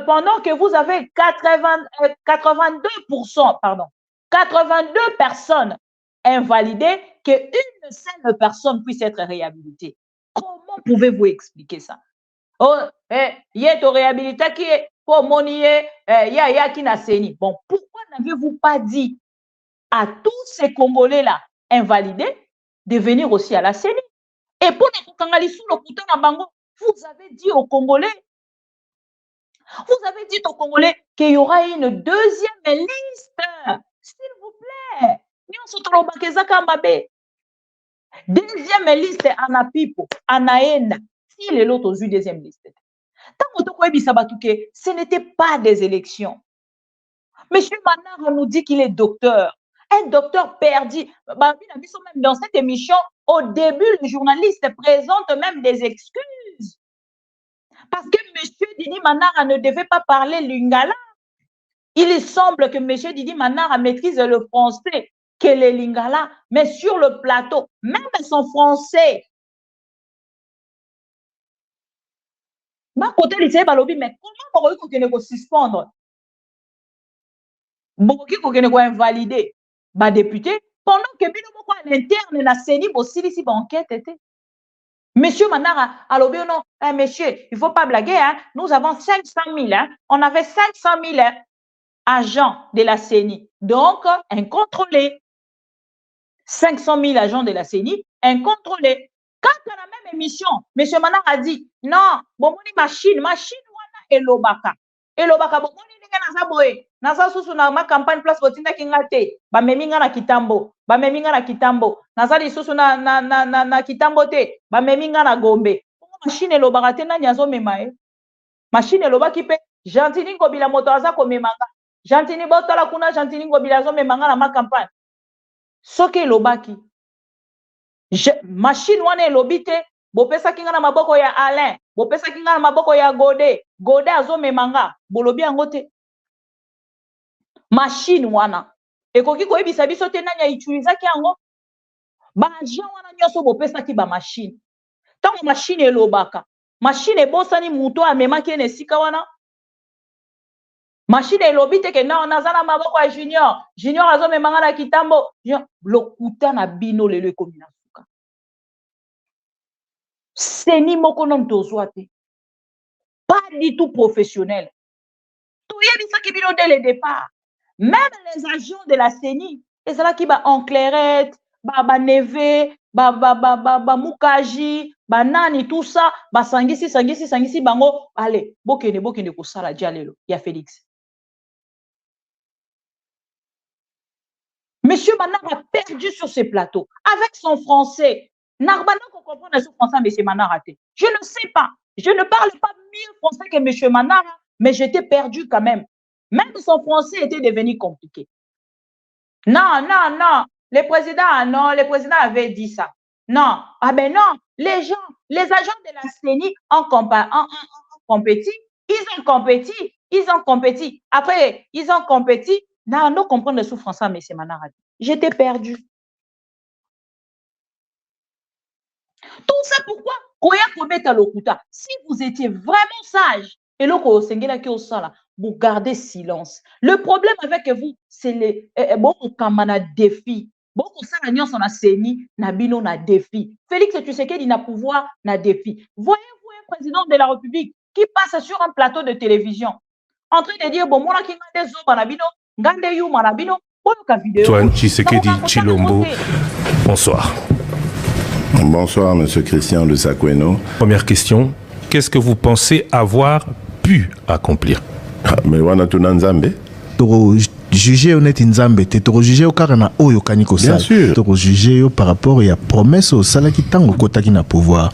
pendant que vous avez 82 personnes invalidées, qu'une seule personne puisse être réhabilitée? Comment pouvez-vous expliquer ça? Oh, il y a une réhabilitation qui est pour monier, il y a qui n'a séni. Bon, pourquoi n'avez-vous pas dit à tous ces Congolais-là invalidés de venir aussi à la CENI? Et pour vous avez dit aux Congolais, qu'il y aura une deuxième liste. S'il vous plaît. Deuxième liste, Anapipo, Anaena. Si les autres ont eu deuxième liste. Ce n'était pas des élections. Monsieur Manara nous dit qu'il est docteur. Un docteur perdu. Même dans cette émission, au début, le journaliste présente même des excuses. Parce que M. Didi Manara ne devait pas parler lingala. Il semble que M. Didi Manara maîtrise le français, que le lingala, mais sur le plateau, même son français. Mais comment on peut suspendre? Beaucoup qu'on invalider député pendant que à l'interne na CENI aussi ici enquête était. Monsieur Manara, alors bien non, monsieur, il faut pas blaguer, hein? Nous avons 500 000, hein? On avait 500 000 agents de la CENI, donc incontrôlés. 500 000 agents de la CENI, incontrôlés. Quand à la même émission, monsieur Manara a dit non, bon machine wana elobaka. Elobaka bon Nasa susu na ma campagne place botinda kingate ba meminga na kitambo nasa li susu na kitambo te ba meminga na Gombe machine lo barate na nyazo memae machine lo bakipe Gentini ngobila moto aza ko memanga Gentini botola kuna Gentini ngobila zo memanga na ma campagne soke lo baki machine wana elobite bopesa kinga na maboko ya Alain bopesa kinga na maboko ya Gode azo memanga bolobi angote machine wana ekoki koyebisa biso te nani aituizaki yango baagent wana nyonso bopesaki bamashine ntango mashine elobaka mashine ebosani moto amemaki ene esika wana mashine elobi te ke naza na maboko ya junior azomemanga na kitambo lokuta na bino lelo ekomi na suka seni moko nono tozwa te pas du tout professionnel toyebisaki bino dès le départ. Même les agents de la CENI, et c'est là qui va en clairette, neve, mukaji, nani, tout ça, sangisi, bango, allez, bokene kusala dialelo, ya Félix. Monsieur Manar a perdu sur ce plateau avec son français. Narbana qu'on comprend ce français, monsieur Manar a été. Je ne sais pas. Je ne parle pas mieux français que monsieur Manar, mais j'étais perdu quand même. Même son français était devenu compliqué. Non, non, non. Le président avait dit ça. Non. Ah ben non. Les gens, les agents de la CENI ont compétit. Ils ont compétit. Après, ils ont compétit. Non, non, comprendre le sous-français, mais c'est Manarati. J'étais perdu. Tout ça pourquoi? Si vous étiez vraiment sage, et là, vous gardez silence. Le problème avec vous, c'est les défis. Beaucoup ça on a CENI, Nabino na défi. Félix Tshisekedi n'a pouvoir na défi. Voyez-vous un président de la République qui passe sur un plateau de télévision en train de dire bon moi qui ngande zo Nabino, ngande yu Nabino, Antoine Tshisekedi Tshilombo. Bonsoir. Bonsoir, monsieur Christian de Sakweno. Première question, qu'est-ce que vous pensez avoir pu accomplir? Mais wana tunanzambe. Juger honnête Nzambe, tu es jugé au carana oyo kaniko sala. Bien sûr. Tu es jugé par rapport à la promesse au sala qui tango kota qui n'a pouvoir.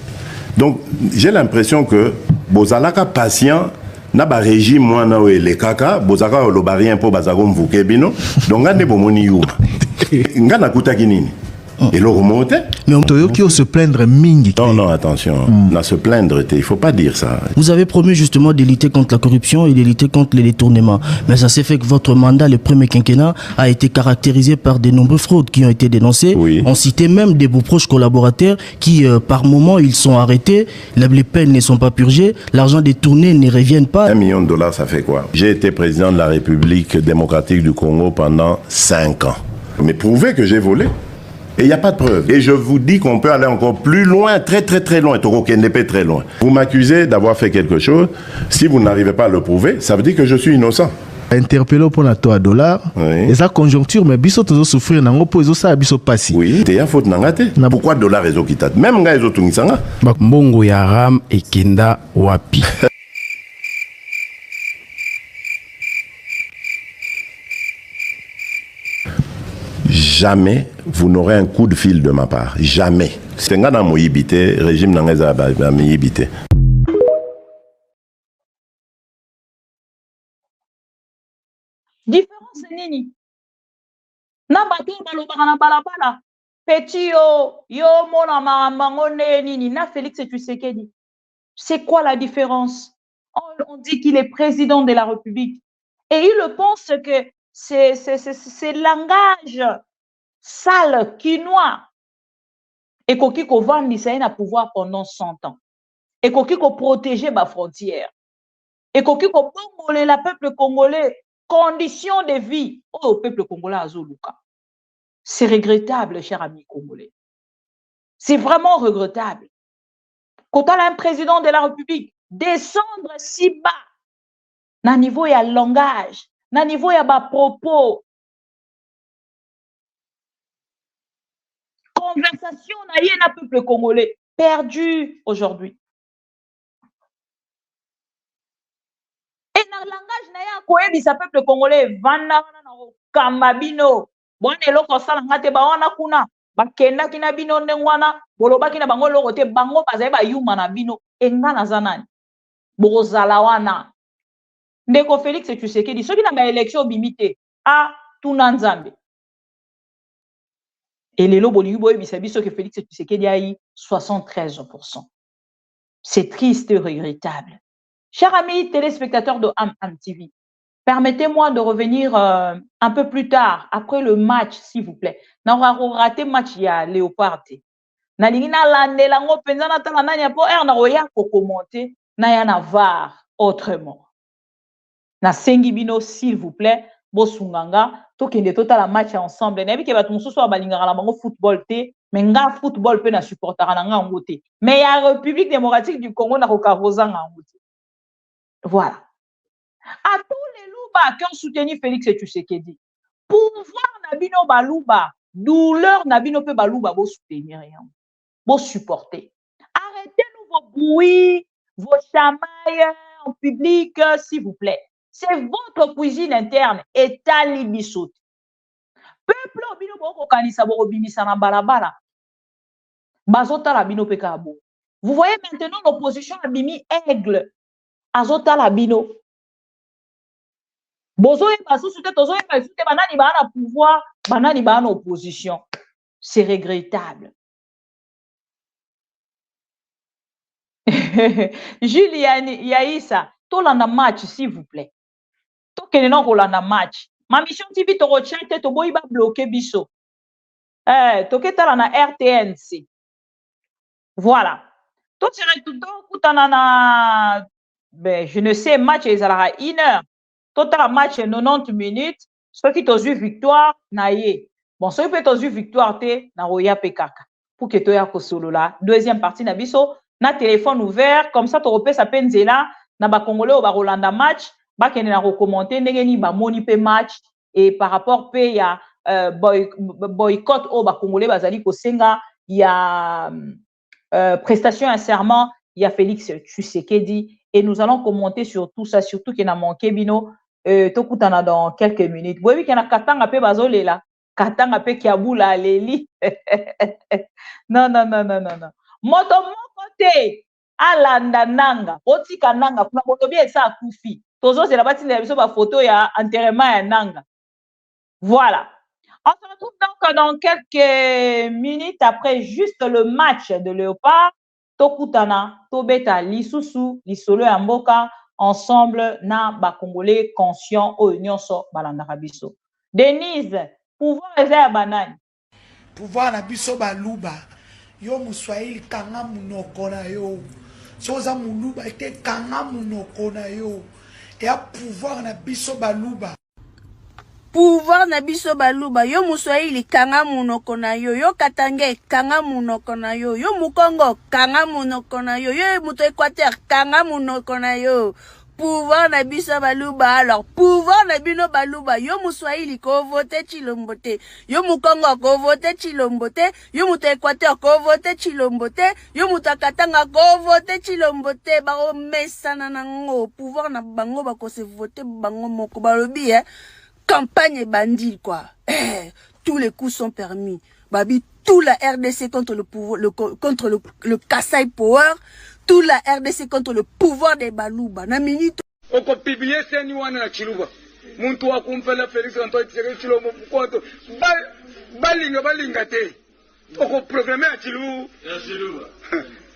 Donc j'ai l'impression que bozalaka patient na ba régime mwana o le kaka bozaka lo barien po bazako mvuke bino donc ngande bomoni yu. Ngana kutaki nini? Et le remonte. Mais on peut se plaindre mingi. Non, non, attention. On se plaindre, il ne faut pas dire ça. Vous avez promis justement de lutter contre la corruption et de lutter contre les détournements. Mais ça s'est fait que votre mandat, le premier quinquennat, a été caractérisé par de nombreuses fraudes qui ont été dénoncées. Oui. On citait même des vos proches collaborateurs qui, par moment, ils sont arrêtés, les peines ne sont pas purgées, l'argent détourné ne revient pas. $1 million, ça fait quoi? J'ai été président de la République démocratique du Congo pendant 5 ans. Mais prouvez que j'ai volé. Et il n'y a pas de preuve. Et je vous dis qu'on peut aller encore plus loin, très loin. Très loin. Vous m'accusez d'avoir fait quelque chose. Si vous n'arrivez pas à le prouver, ça veut dire que je suis innocent. Interpellé pour la $, et sa conjoncture, mais biso toujours souffrir nango po ezo sa biso passi. Oui, te ya faute nangate. Pourquoi dollar ezo kitat? Même nga ezo tungisanga. Mbongo ya ram ekenda wapi. Jamais vous n'aurez un coup de fil de ma part. Jamais. C'est un gars dans mon ibité, régime dans les ibité. Différence nini? Na bato balobaka na balabala. Petit yo mona mangone nini na Félix Tshisekedi. C'est quoi la différence? On dit qu'il est président de la République et il pense que c'est langage sale, quinois. Et koki ko vandi ça na pouvoir pendant 100 ans. Et koki ko protéger ma frontière. Et koki ko bongoler la peuple congolais conditions de vie au peuple congolais azoluka. C'est regrettable, cher ami congolais. C'est vraiment regrettable. Quand on a un président de la République descendre si bas, na niveau ya langage, na niveau ya ba propos, conversation na yé na peuple congolais perdu aujourd'hui. Et dans le langage na ya koyebisa peuple congolais vanda na kamabino bon eloko sala ngate ba wana kuna bakenda kina bino ndengwana bolobaki na bango loko te bango bazali ba yuma na bino enga na zanani bozala wana ndeko Félix Tshisekedi soki na ba élection bimité a tuna nzambe et lelo bolingi boyebisa biso que Félix Tshisekedi a eu 73%. C'est triste et regrettable. Chers amis téléspectateurs de AM TV, permettez-moi de revenir un peu plus tard, après le match, s'il vous plaît. N'a raté match il y a Léopard. Na lingina lande lango penza na tala nanya po na roya ko commenter na ya na var autrement. Na sengi bino s'il vous plaît, bosunganga to kende tota la match ensemble. Na biki batu mususu abalingaka la bango football te, mais nga football pe na supportera na nga ngote. Mais ya République démocratique du Congo na ko kavozanga ngote. Voilà. À tous les louba qui ont soutenu Félix Tshisekedi, pouvoir nabino balouba, douleur nabino pe balouba, vous soutenir rien, vous supporter. Arrêtez-nous vos bruits, vos chamailles en public, s'il vous plaît. C'est votre cuisine interne, État libisot. Peuple bino boko kanisa boko bimisa na balabala. Bazota la bino pekabo. Vous voyez maintenant l'opposition a bimi aigle. Azota la bino. Bozo e basu sute tozo e basu te banani ba na pouvoir, banani ba na opposition. C'est regrettable. Juliane Yaïsa, tolanda match s'il vous plaît. Tokene non kolanda match. Ma mission TV to rochete to boy ba bloquer biso. Toketa na RTNC. Voilà. Tout serait tout kutana ben je ne sais match ezala 1 heure. Total match 90 minutes. Ceux qui t'ont eu victoire na ye. Bon, ceux qui t'ont eu victoire te na roya pekaka. Pour que to ya ko solo là. Deuxième partie na biso na téléphone ouvert comme ça to repé sa penzela na ba congolais au ba Rolanda match ba kene na recommander ndenge ni ba moni pe match et par rapport pe ya boycott au ba congolais bazali ko senga ya prestation un serment il y a Félix Tshisekedi et nous allons commenter sur tout ça surtout qu'il n'a manqué bino tokutana dans quelques minutes boyebi kana katanga pe bazolela katanga pe kiabula leli non moto moko te alanda nanga otika nanga kuna moto bien ça akufi tozo c'est la bâtie de biso ba photo ya enterrement ya nanga. Voilà, on se retrouve donc dans quelques minutes après juste le match de Léopard tokutana tobeta lisusu lisolo ya mboka ensemble na ba congolais conscient au nyonso balandaka biso. Denise, pouvoir eza banani pouvoir na biso baluba yo muswahili kanga munoko na yo soza muluba ete kanga munoko na yo et a pouvoir na biso baluba pouvoir na biso baluba yo muswahili kanga munoko na yo yo katange kanga munoko na yo yo mukongo kanga munoko na yo yo muto Équateur kanga munoko na yo pouvoir na biso baluba. Alors pouvoir na bino baluba yo muswahili ko voter Chilombo te, yo mukongo ko voter Chilombo te, yo muto Équateur ko voter Chilombo te, yo muto Katanga ko voter Chilombo te. Ba mesana nango pouvoir na bango ba ko se voter bango moko balobi campagne bandit quoi. Tous les coups sont permis. Babi tout la RDC contre le pouvoir contre le Kassai Power. Tout la RDC contre le pouvoir des Baluba. Na minute. Oko publier seni wana na Chiluba. Muntu wa kumpela Félix Antoine Tshisekedi Chilombo kwanto. Balinga te. Oko programme ya Chiluba. Ya Chiluba.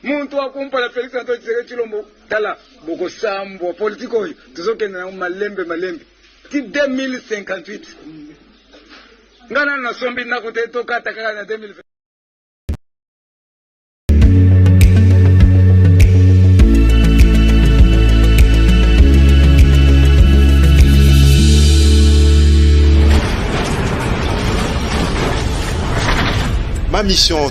Muntu wa kumpela Félix Antoine Tshisekedi Chilombo tala boko sambo politiko yo. Tuzokenda na malembe. Ti 2058. Ngana na sombi na kote toka takaka na 2028. Ma mission